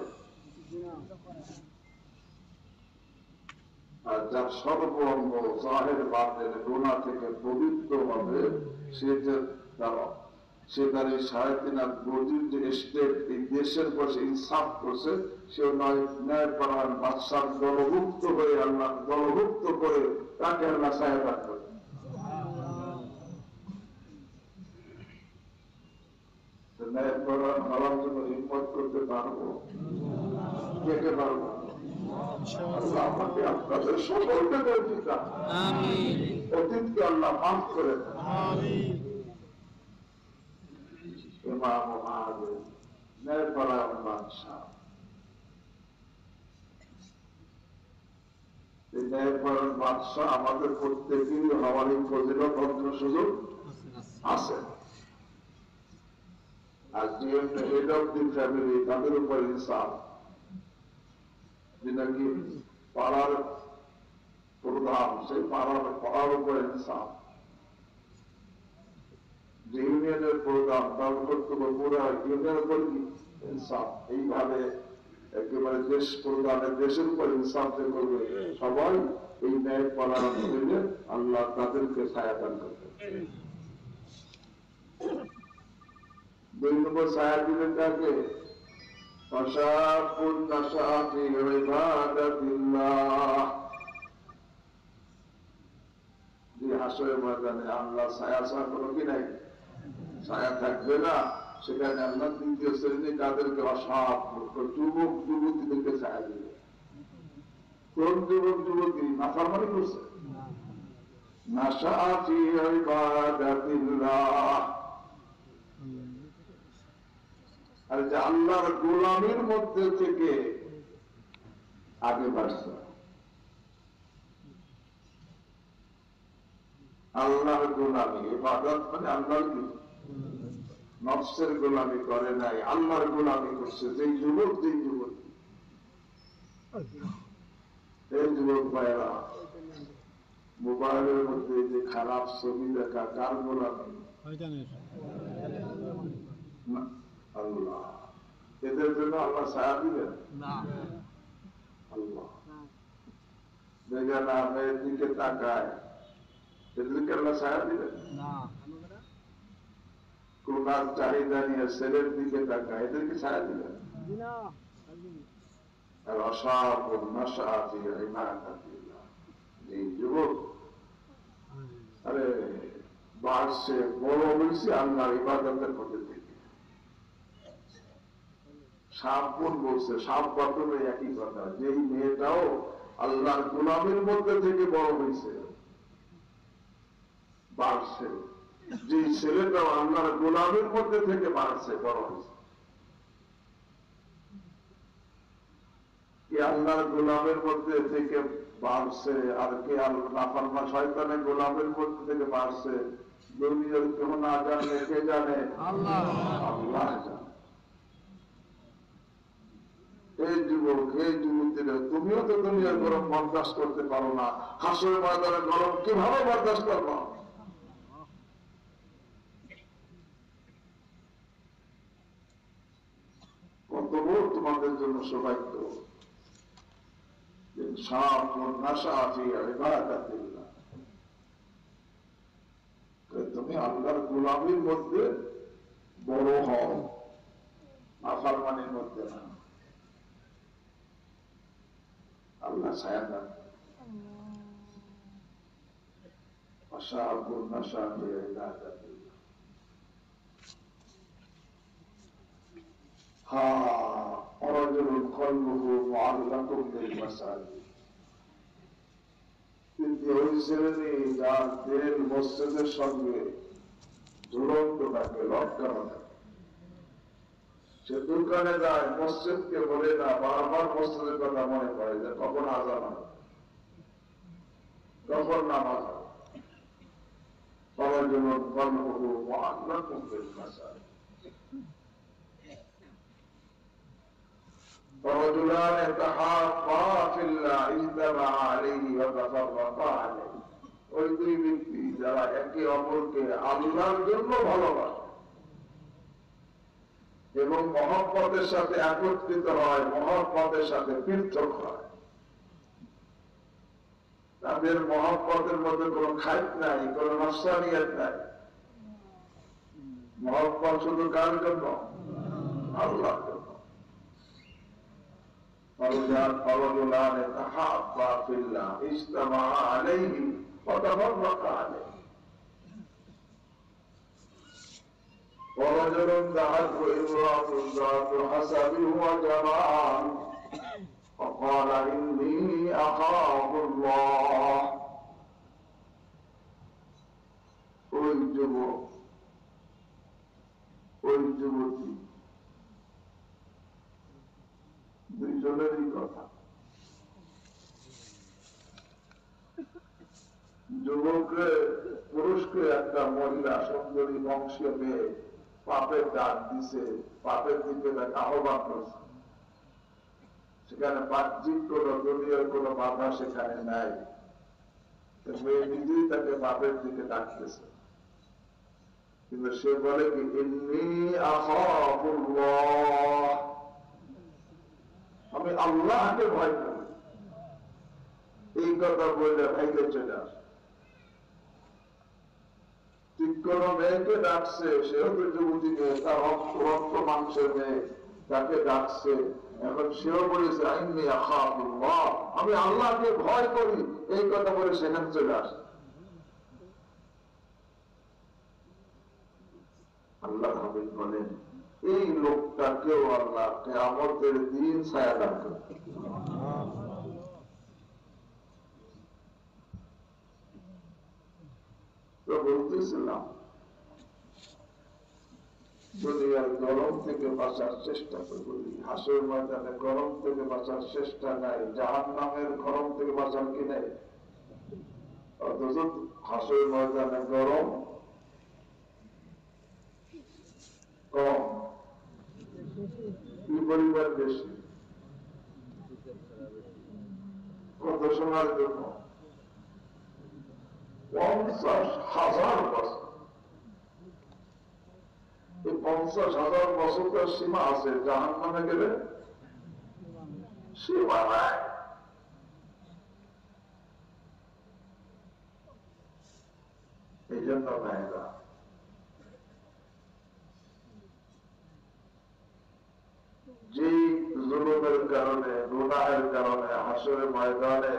আর যার সর্ব অঙ্গ জাহের বাতের গুনাহ থেকে পবিত্র হবে, সে তার এই 3.5 গতির যে স্টেট এই দেশের বসে ইনসাফ করছে, সে ন্যায়পরায়ণ বাদশার দলভুক্ত হয়ে আল্লাহ দলভুক্ত করে তাকে আল্লাহ ছায়া দান করে। ন্যায়পরায়ণ হওয়ার জন্য হিম্মত করতে পারবো, কে পারবো? আল্লাহ আমাকে আপনাদের সকলকে দেখিতা, অতীতকে আল্লাহ মাফ করে দেন। ইমাম মাহাদের ন্যায়পরায়ণ বাদশাহ, বাদশাহ আমাদের প্রত্যেকেরই হওয়ার এই ফজিলত অর্জন সুযোগ আছে। আর যে হেড অফ দি ফ্যামিলি তাদের উপর ইনসাফ, যে নাকি পাড়ার প্রধান, সেই পাড়ার উপর ইনসাফ, যে ইউনিয়নের প্রধান তার কর্তব্য পুরো ইউনিয়নের উপর ইনসাফ। এইভাবে একেবারে দেশ প্রধানের দেশের উপর ইনসাফ যে করবে, সবাই এই ন্যায় পালন করলে আল্লাহ তাদেরকে ছায়া দান করবে। 2 নম্বর ছায়া দিলেন কাকে? ফাশাকুন নাশাতি ইবাদাতিল্লাহ। যে হাসরের ময়দানে আল্লাহ ছায়া ছাড়া কোনো কি নাই, ছায়া থাকবে না, সেখানে আল্লাহ দ্বিতীয় শ্রেণী কাদেরকে? অসাধ যুবক যুবতীদেরকে ছায়া দিবে। কোন যুবক যুবতী নাফরমানি করছে? নাশাতি ইবাদাতিল্লাহ। আর যে আল্লাহর গোলামীর মধ্যে থেকে আগে বাড়ছে, আল্লাহর গোলামী, ইবাদত মানে আল্লাহর কি? নফসের গোলামী করে নাই, আল্লাহর গোলামী করছে। যেই যুবক, যেই যুবক, এই যুবক ভাইয়েরা মোবাইলের মধ্যে যে খারাপ ছবি দেখা, কার গোলামী? আল্লাহ। এদের জন্য আল্লাহ ছায়া দিবেন না। আল্লাহ দেখে না মেয়ের দিকে তাকায়, এদেরকে আল্লাহ ছায়া দিবেন না। কোনার চাহিদা নিয়ে ছেলের দিকে তাকায়, এদেরকে ছায়া দিবেন না। আর অসাবুন নাশাতি ইবাদাতিল্লাহ, এই যুবক আরে বাড়ছে, বড় হয়েছে আল্লাহর ইবাদতের মধ্যে থেকে। সাপ বোন বলছে, সাপ বাতলে একই কথা, যেই মেয়েটাও আল্লাহর গোলামের মধ্যে থেকে বড় হয়েছে, বাড়ছে, যে ছেলেটাও আল্লাহর গোলামের মধ্যে থেকে বাড়ছে, বড় হয়েছে। কি আল্লাহর গোলামের মধ্যে থেকে বাড়ছে, আর কে আল্লাহ নাফরমান শয়তানের গোলামের মধ্যে থেকে বাড়ছে? দুনিয়ার কেউ না জানলে কে জানে? আল্লাহ। আল্লাহ জানে। এই যুবক, এই যুবতীরা, তুমিও তো দুনিয়ার গরম বরদাস্ত করতে পারো না, হাসরের ময়দানের গরম কিভাবে বরদাস্ত করবো? কত বড় তোমাদের জন্য সৌভাগ্য। তুমি আল্লাহর গোলামীর মধ্যে বড় হও, নাফরমানির মধ্যে না। আল্লাহ ছায়া দান। আশাবুন নাশাতি ইবাদাতিল্লাহ। রাজুলুন কলবুহু মুআল্লাকুন বিল মাসাজিদ। কিন্তু ওই ছেলে যার দিল মসজিদের সঙ্গে ঝুলন্ত থাকে, লটকানো থাকে, সে দোকানে যায়, মসজিদকে বলে না, বারবার মসজিদের কথা মনে করে যে কখন আযান হবে, কখন নামাজ হবে। রাজুলুন কলবুহু মুআল্লাকুন বিল মাসাজিদ। ورجلان يتحابا في الله اجتمعا عليه وتفرقا عليه। ওই দুই ব্যক্তি যারা একে অপরকে আল্লাহর জন্য ভালোবাসে এবং মহব্বতের সাথে একত্রিত হয়, মহব্বতের সাথে পৃথক হয়, তাদের মহব্বতের মধ্যে কোনো খাইত নাই, কোনো নফসানিয়ত নাই। মহব্বত শুধু কার জন্য? আল্লাহর জন্য। فرجلان يتحابا في الله اجتمعا عليه وتفرقا عليه ورجل دعته امرأة ذات حسب وجمال فقال إني أخاف الله। ওই যুবক, ওই যুবতী, দুইজনেরই কথা। যুবককে পুরুষকে একটা মহিলা সুন্দরী বংশীয় মেয়ে পাপের ডাক দিছে, পাপের দিকে তাকে আহ্বান করছে। সেখানে বাহ্যিক কোন দুনিয়ার কোন বাধা সেখানে নাই, মেয়ে নিজেই তাকে পাপের দিকে ডাকতেছে। কিন্তু সে বলে কি ইন্নী আখাফুল্লাহ, আমি আল্লাহকে ভয় করি। এই কথা বললে ভাইকে চলে আসে। ঠিক কোন মেয়েকে ডাকছে, সেও তো যুবতীকে, তার রক্ত মাংসের মেয়ে, তাকে ডাকছে। এখন সেও বলেছে ইন্নী আখাফুল্লাহ, আমি আল্লাহকে ভয় করি। এই কথা বলে সেখানে চলে আসে। আল্লাহ হাবিব বলেন এই লোকটাকেও আল্লাহ কিয়ামতের দিন ছায়া দান করবে। তো বলতেছিলাম দুনিয়ার গরম থেকে বাঁচার চেষ্টা করি, হাসরের ময়দানে গরম থেকে বাঁচার চেষ্টা নাই, জাহান্নামের গরম থেকে বাঁচার কি নাই। অথচ হাসরের ময়দানে গরম কম, কি পরিমাণ বেশি। কত সময়ের জন্য? 50,000 বছর। এই 50,000 বছরের সীমা আছে, জাহান্নামে গেলে সীমা নাই। এই জন্য ভাইরা যে জুলুমের কারণে, গুনাহের কারণে হাসরের ময়দানে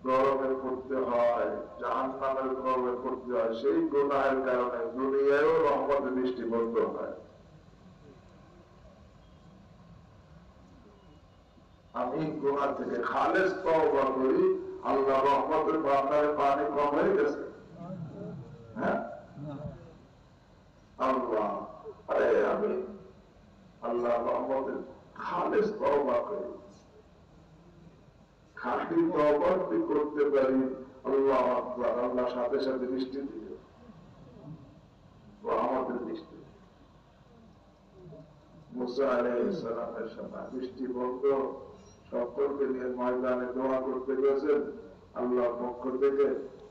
গরমে পড়তে হয়, জাহান্নামের গরমে পড়তে হয়, সেই গুনাহের কারণে দুনিয়ায়ও রহমতের বৃষ্টি বন্ধ হয়। আমি গুনাহ থেকে খালেস তওবা করি, আল্লাহ রহমতের বান্দারে পানি কম হয়ে গেছে। হ্যাঁ আল্লাহ, আরে আমি আল্লাহ রহমতের খালেস তওবা করি, খাঁটি তওবা করতে পারি, আল্লাহ আকবার, আল্লাহ সাথে সাথে বৃষ্টি দিল, রহমতের বৃষ্টি। মুসা আলাইহিস সালামের সময় বৃষ্টি বন্ধ, সকলকে নিয়ে ময়দানে দোয়া করতে গেছেন, আল্লাহর পক্ষ থেকে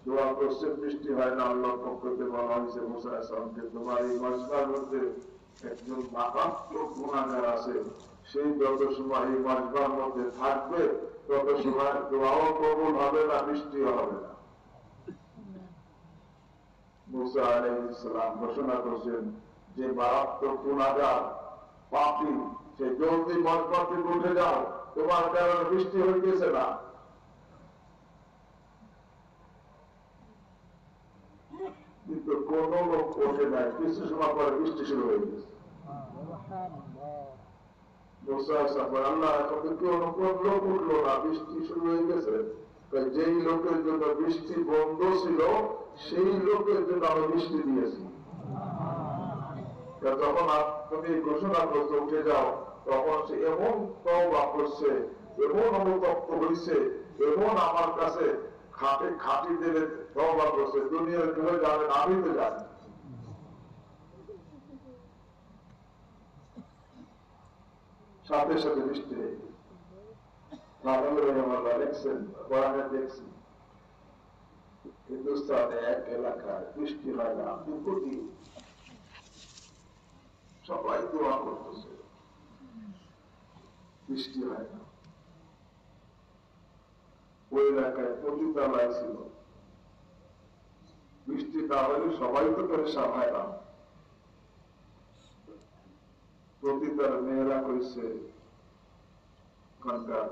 দোয়া করছেন, বৃষ্টি হয় না। আল্লাহর পক্ষ থেকে বলা হয়েছে মুসা আলাইহিস সালামকে, তোমার এই মজমার মধ্যে একজন মারাত্মক গুনাহগার আছে, সেই যত সময় এই মজমার মধ্যে থাকবে তত সময় দোয়াও কবুল হবে না, বৃষ্টিও হবে না। মুসা আলাইহিস সালাম ঘোষণা করছেন যে মারাত্মক গুনাহগার পাপী, সে জলদি মজমা থেকে উঠে যাও, তোমার কারণে বৃষ্টি হইতেছে না। কিন্তু কোন লোক ওঠে নাই, কিছু সময় পরে বৃষ্টি শুরু হয়ে গেছে। আল্লাহ এখন কোন লোক উঠলো না, বৃষ্টি শুরু হয়ে গেছে। যেই লোকের জন্য বৃষ্টি বন্ধ ছিল সেই লোকের জন্য আমি বৃষ্টি দিয়েছি। যখন তুমি ঘোষণা করতে উঠে যাও, তখন সে এমন তওবা করছে, এমন অনুতপ্ত হয়েছে, এমন আমার কাছে খাঁটি দিলে তওবা করছে, দুনিয়ার কেউ জানেন, আমি তো জানি। সাথে সাথে বৃষ্টি হয়ে গেছে। দেখছেন, কোরআনে দেখছি হিন্দুস্তানে এক এলাকায় বৃষ্টি হয় না, 2 কোটি, সবাই দোয়া করতেছে, বৃষ্টি হয় না। ওই এলাকায় পতিতালয় ছিল, বৃষ্টি না হলে সবাই তো পেরেশান হয় না। পতিতার মেয়েরা কইছে ওখানকার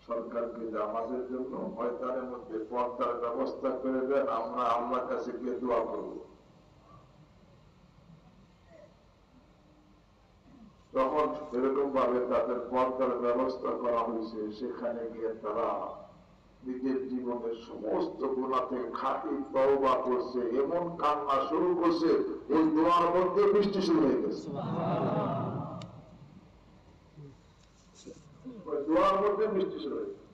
সরকারকে যে আমাদের জন্য ময়দানের মধ্যে পর্দার ব্যবস্থা করে দেন, আমরা আল্লাহর কাছে গিয়ে দোয়া করব। তখন এরকম ভাবে তাদের পর্দার ব্যবস্থা করা হয়েছে, সেখানে গিয়ে তারা নিজের জীবনের সমস্ত গুনাহ থেকে খাঁটি তওবা করছে, এমন কান্না শুরু করছে, ওই দোয়ার মধ্যে বৃষ্টি শুরু হয়ে গেছে। ওই দোয়ার মধ্যে বৃষ্টি শুরু হয়ে গেছে।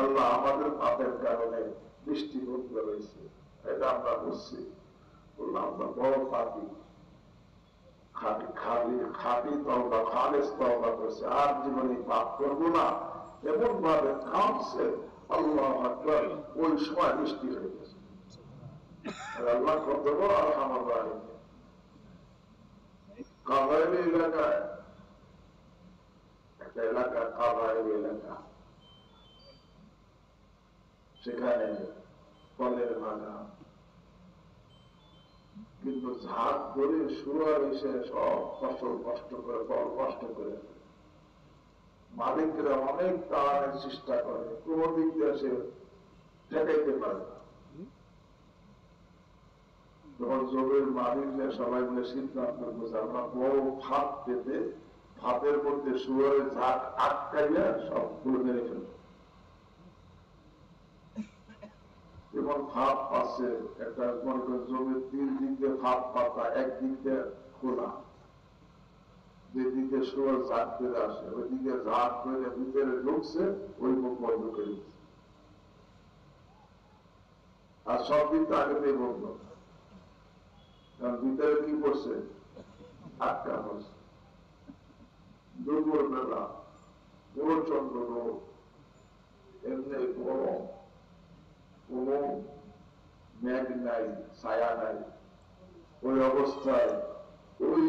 আল্লাহ আমাদের পাপের কারণে বৃষ্টি করতে রয়েছে, এটা আমরা বুঝছি। বললাম আমরা বড় পাপি, খাঁটি তওবা, খালেস তওবা করছে, আর জীবনে পাপ করবো না, এমন ভাবে কাঁপছে, আল্লাহু আকবার, ওই সময় বৃষ্টি হয়ে গেছে। আর আল্লাহ কত বড় আরহামার রাহিম। কাবাইল এলাকায়, একটা এলাকা কাবাইল এলাকা, সেখানে ফলের বাগান, কিন্তু ঝাঁক ধরে শুরুয়ার এসে সব ফসল কষ্ট করে, ফল কষ্ট করে, মালিকরা অনেক তাড়ানোর চেষ্টা করে, কোন দিক দিয়ে সে ঠেকাইতে পারে না। তখন জমির মালিকরা সবাই মিলে সিদ্ধান্ত করছে, আমরা বড় ফাঁদ পেতে ফাঁদের মধ্যে শুয়ারের ঝাঁক আটকাইয়া সবগুলো মেরে ফেলব। এবং ফাঁদ পাচ্ছে একটা জমির 3 দিক দিয়ে ফাঁদ পাতা, একদিক দিয়ে খোলা, যেদিকে শুয়ার ঝাঁক ফেলে আসে ওই দিকে ঝাঁক ফেলে ভিতরে ঢুকছে, ওই মুখ বন্ধ করে দিচ্ছে। আর সব দিক তো আগেতেই বন্ধ, কারণ ভিতরে কি করছে, আটকা হচ্ছে। দুপুর বেলা প্রচন্ড রোদ, এমনি গরম, কোন মেঘ নাই, ছায়া নাই, ওই অবস্থায় ওই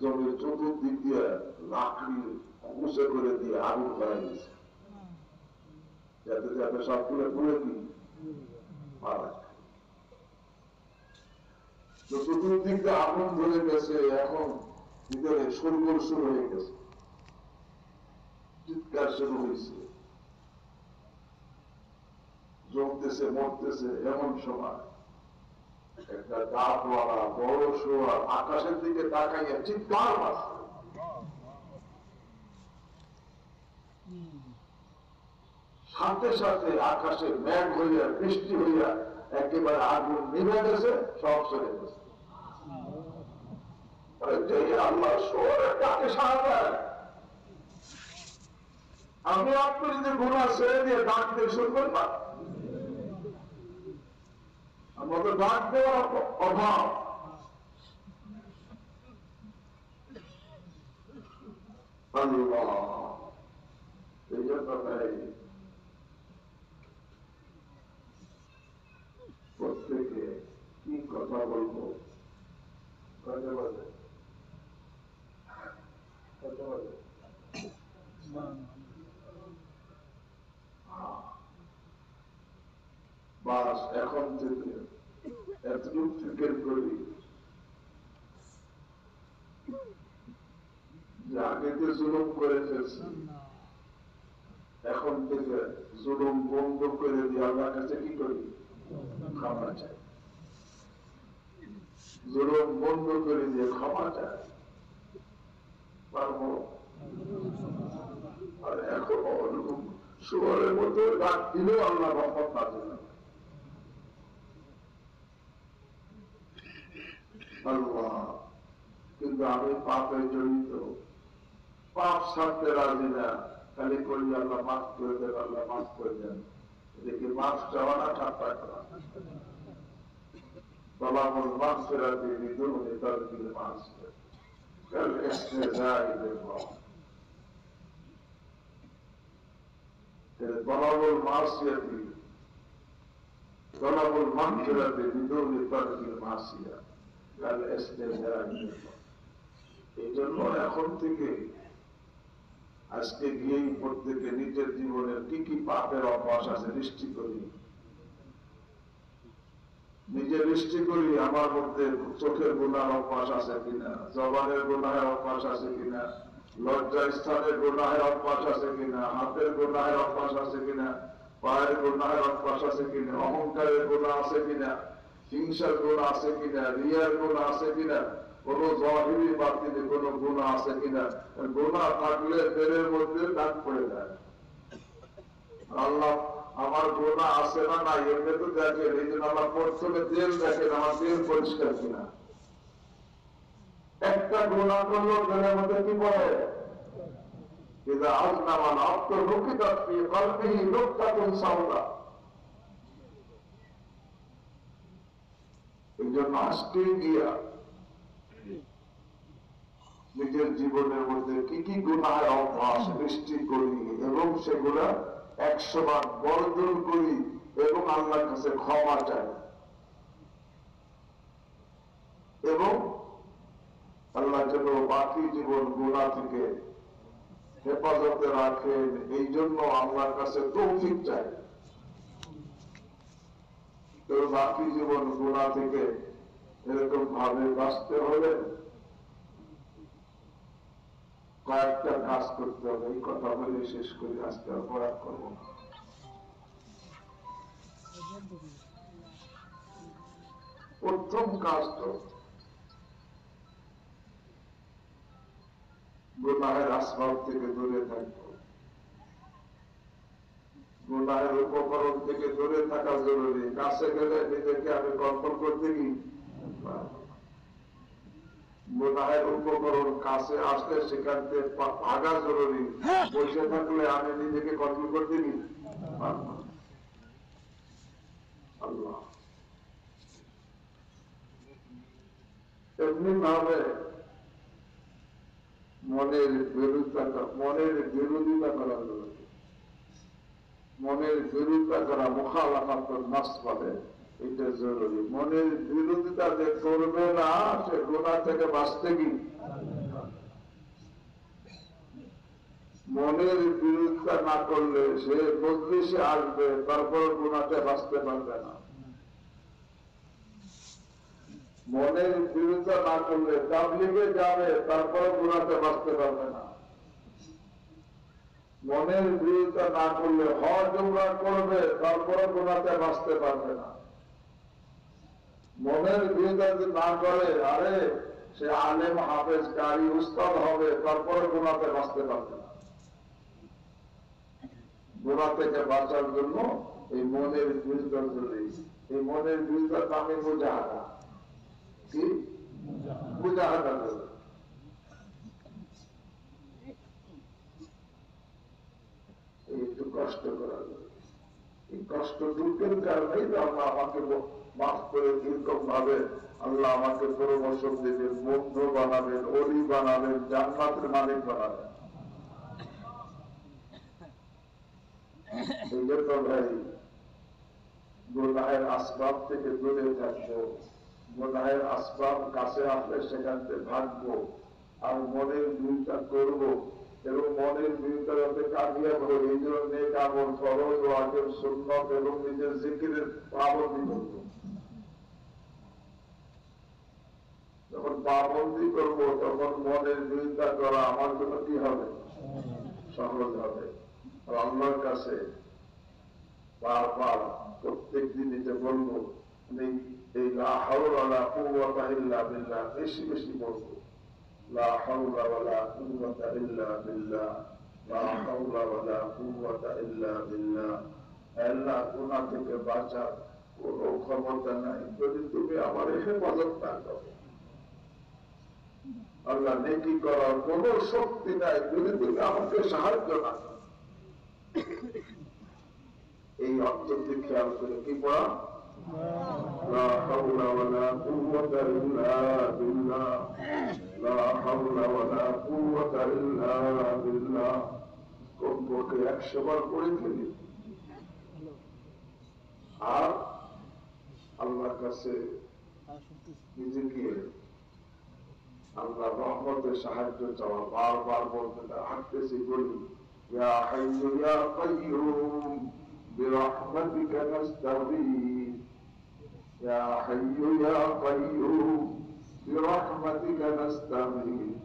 জমির চতুর্দিক দিয়ে লাকড়ি খুঁজে করে দিয়ে আগুন করা গেছে, যাতে যাতে সবগুলো ঘুরে কি মারা যায়। চতুর্দিক দিয়ে আগুন ধরে গেছে, এখন ভিতরে শোরগোল শুরু হয়ে গেছে, চিৎকার শুরু হয়েছে, জ্বলতেছে, মরতেছে। এমন সময় একটা দাঁতওয়ালা বড় শুয়ার আকাশের দিকে তাকাইয়া চিৎকার মারছে। সাথে সাথে আকাশে মেঘ হইয়া, বৃষ্টি হইয়া একেবারে আগুন নিভে গেছে, সব চলে গেছে। আল্লাহ শুয়ারের ডাকে সাড়া দেয়। আমি আপনি যদি গুনাহ ছেড়ে দিয়ে ডাক দিয়ে শুরু করি না, আমাদের ডাক দেওয়ার অভাব। আল্লাহ, এই জন্য প্রত্যেকে কি কথা বলবো, কাজে বাজে বাস এখন থেকে এতটুকু ফিকির করি যে আগে যে জুলুম করে ফেলছি, এখন থেকে জুলুম বন্ধ করে দিয়ে আল্লাহর কাছে কি করি, ক্ষমা চাই। জুলুম বন্ধ করে দিয়ে ক্ষমা চাই, পারবো। আর এখনো ওরকম শুয়ারের মতো ডাক দিলেও আল্লাহ রহমত নাযিল হবে। আল্লাহ, কিন্তু আমি পাপে জড়িত, পাপ ছাড়তে রাজি না, খালি করি আল্লাহ মাফ করে দেন, আল্লাহ মাফ করে দেন। এদিকে মাফ চাওয়া না, ঠাট্টা করা। তলাবুল মাগফিরাতি বিদুনি তারকিল মাসিয়া কাল ইস্তিজাই বিল্লাহ। তলাবুল মাসিয়াতি, তলাবুল মাগফিরাতি বিদুনি তারকিল মাসিয়া কাল ইস্তিজাই বিল্লাহ। এই জন্য এখন থেকে আজকে গিয়েই প্রত্যেকে নিজের জীবনের কি কি পাপের অভ্যাস আছে দৃষ্টি করি, নিজে দৃষ্টি করি। আমার মধ্যে চোখের গুনার অভ্যাস আছে কিনা, জবানের গুনাহের অভ্যাস আছে কিনা, লজ্জা স্থানের গুনাহের অভ্যাস আছে কিনা, হাতের গুনাহের অভ্যাস আছে কিনা, পায়ের গুনাহের অভ্যাস আছে কিনা, অহংকারের গুনাহ আছে কিনা, হিংসার গুনাহ আছে কিনা, রিয়ার গুনাহ আছে কিনা, কোন জাহিরি বাতিলে কোন গুনাহ আছে কিনা। গুনাহ থাকলে পেটের মধ্যে দাগ পড়ে যায়। আল্লাহ আমার গুনাহ আছে না নাই এমনি তো দেখেন, এই জন্য আমার প্রথমে তেল দেখেন, আমার তেল পরিষ্কার কিনা। একটা গুনাহ করলো তেলের মধ্যে কি পড়ে, إذا أذنب العبد نكتت في قلبه نكتة سوداء একজন আজকে গিয়া নিজের জীবনের মধ্যে কি কি গুনাহের অভ্যাস সৃষ্টি করি এবং সেগুলা 100 বার বর্জন করি এবং আল্লাহর কাছে ক্ষমা চাই এবং আল্লাহ যেন বাকি জীবন গুনাহ থেকে হেফাজতে রাখেন এই জন্য আল্লাহর কাছে তৌফিক চাই। তো বাকি জীবন গুনাহ থেকে এরকম ভাবে বাঁচতে হলে কয়েকটা কাজ করতে হবে। এই কথা বলে শেষ করি, আজকে অপরাধ করব না। প্রথম কাজ তো গুনাহের আসবাব থেকে দূরে থাকবো, গুনাহের উপকরণ থেকে দূরে থাকা জরুরি। কাছে গেলে নিজেকে আমি কন্ট্রোল করতে কি গুনাহের উপকরণ কাছে আসলে সেখান থেকে ভাগা জরুরি। বসে থাকলে আমি নিজেকে কন্ট্রোল করতে কি আল্লাহ এমনি ভাবে মনের বিরোধিতা করা জরুরি। মনের বিরোধিতা করা মুখালাফাতুন নাফস বলে, এটা জরুরি। মনের বিরোধিতা যে করবে না সে গুনাহ থেকে বাঁচতে কি মনের বিরোধিতা না করলে সে মজলিসে আসবে, তারপর গুনাহতে বাঁচতে পারবে না। মনের বিরোধিতা না করলে তাবলীগে যাবে, তারপর গুনাহতে বাঁচতে পারবে না। মনের বিরোধিতা না করলে হজ উমরা করবে, তারপরে গুনাহতে বাঁচতে পারবে না। মনের বিরোধিতা যদি না করে, আরে সে আলেম হাফেজ কারি উস্তাদ হবে, তারপরে গুনাহতে বাঁচতে পারবে না। গুনাহ থেকে বাঁচার জন্য এই মনের বিরোধিতা জরুরি। এই মনের বিরোধিতার নামে মুজাহাদা। কি মুজাহাদা জরুরি। একটু কষ্ট করা যায়। এই কষ্ট দুঃখের কারণেই তো আল্লাহ আমাকে মাফ করে এরকম ভাবে আল্লাহ আমাকে প্রমোশন দেবেন, বন্ধু বানাবেন, অলি বানাবেন, জান্নাতের মালিক বানাবেন। এই জন্য ভাই গুনাহের আসবাব থেকে দূরে থাকবো, গুনাহের আসবাব কাছে আসলে সেখান থেকে ভাগবো, আর মনের বিরোধিতা করবো এবং মনের বিরুদ্ধে যাতে কামিয়াব হয় এই জন্য নেক আমল, ফরজ, ওয়াজিব, সুন্নাত এবং নিজের জিকিরের পাবন্দি করব। যখন পাবন্দি করব তখন মনের বিরুদ্ধে করা আমার জন্য কি হবে? সহজ হবে। আর আল্লাহর কাছে বারবার প্রত্যেক দিন এটা বলবো, এই লা হাওলা ওয়ালা কুওয়াতা ইল্লা বিল্লাহ বেশি বেশি বলবো। لا حول ولا قوة إلا بالله لا حول ولا قوة إلا بالله আল্লাহ গুনাহ থেকে বাঁচার কোনো ক্ষমতা নাই যদি তুমি আমার হেফাজত না করো। আল্লাহ নেকি করার কোনো শক্তি নাই যদি তুমি আমাকে সাহায্য না করো। এই অর্থটি খেয়াল করে কি পড়া? لا حول ولا قوة إلا بالله لا حول ولا قوة إلا بالله কমপক্ষে 100 বার পড়ে ফেলি। আর আল্লাহর কাছে নিজেকে আল্লাহ রহমতের সাহায্য চাওয়া, বারবার বলতে হাঁটতেছি বলি ইয়া হাইয়্যু ইয়া কাইয়্যুম বিরহমাতিকা নাস্তাগীথ ইয়া হাইয়্যু ইয়া কাইয়্যুম برحمتك نستغيث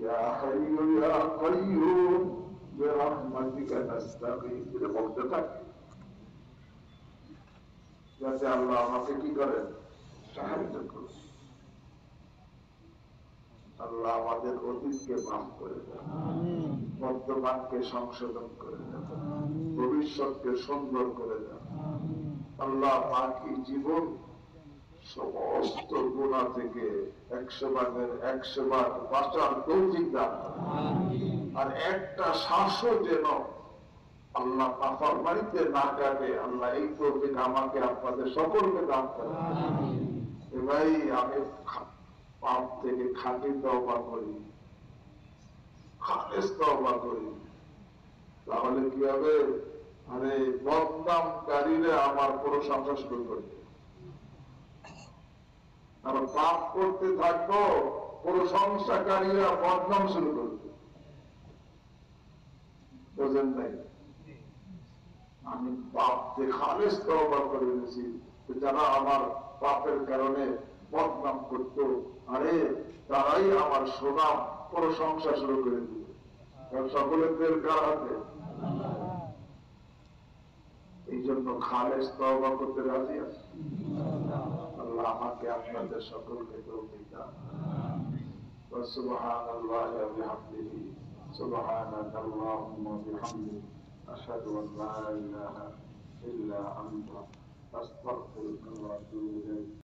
يا حي يا قيوم برحمتك نستغيث এটা বলতে থাকি যাতে আল্লাহ আমাকে কি করেন? সাহায্য করেন। আল্লাহ আমাদের অতীতকে মাফ করে দেন, বর্তমানকে সংশোধন করে দেন, ভবিষ্যৎকে সুন্দর করে দেন। আল্লাহ বাকি জীবন সমস্ত গুনাহ থেকে 100 ভাগের 100 ভাগ বাঁচার তৌফিক দান করেন। আর একটা শ্বাসও যেন আল্লাহ নাফরমানিতে না কাটে। আল্লাহ এই তৌফিক আমাকে আপনাদের সকলকে দান করেন। ভাই আমি পাপ থেকে খাঁটি তওবা করি, খালেস তওবা করি, তাহলে কি হবে? আরে বদনামকারীরা আমার প্রশংসা শুরু করবে, আর পাপ করতে থাকবো, প্রশংসাকারীরা বদনাম শুরু করবে। বোঝেন নাই? আমি পাপ থেকে খালেস তওবা করে দিয়েছি, যারা আমার পাপের কারণে বদনাম করত, আরে তারাই আমার সুনাম প্রশংসা শুরু করে দিবে। সকলের কার হাতে? এই জন্য খালেস তওবা করতে রাজি আছে। আল্লাহ আমাকে আপনাদের সকলকে তৌফিক দান। সুবহানাল্লাহি ওয়া বিহামদিহি, সুবহানাকাল্লাহুম্মা ওয়া বিহামদিক, আশহাদু আন লা ইলাহা ইল্লা আনতা, আস্তাগফিরুকা ওয়া আতুবু ইলাইক।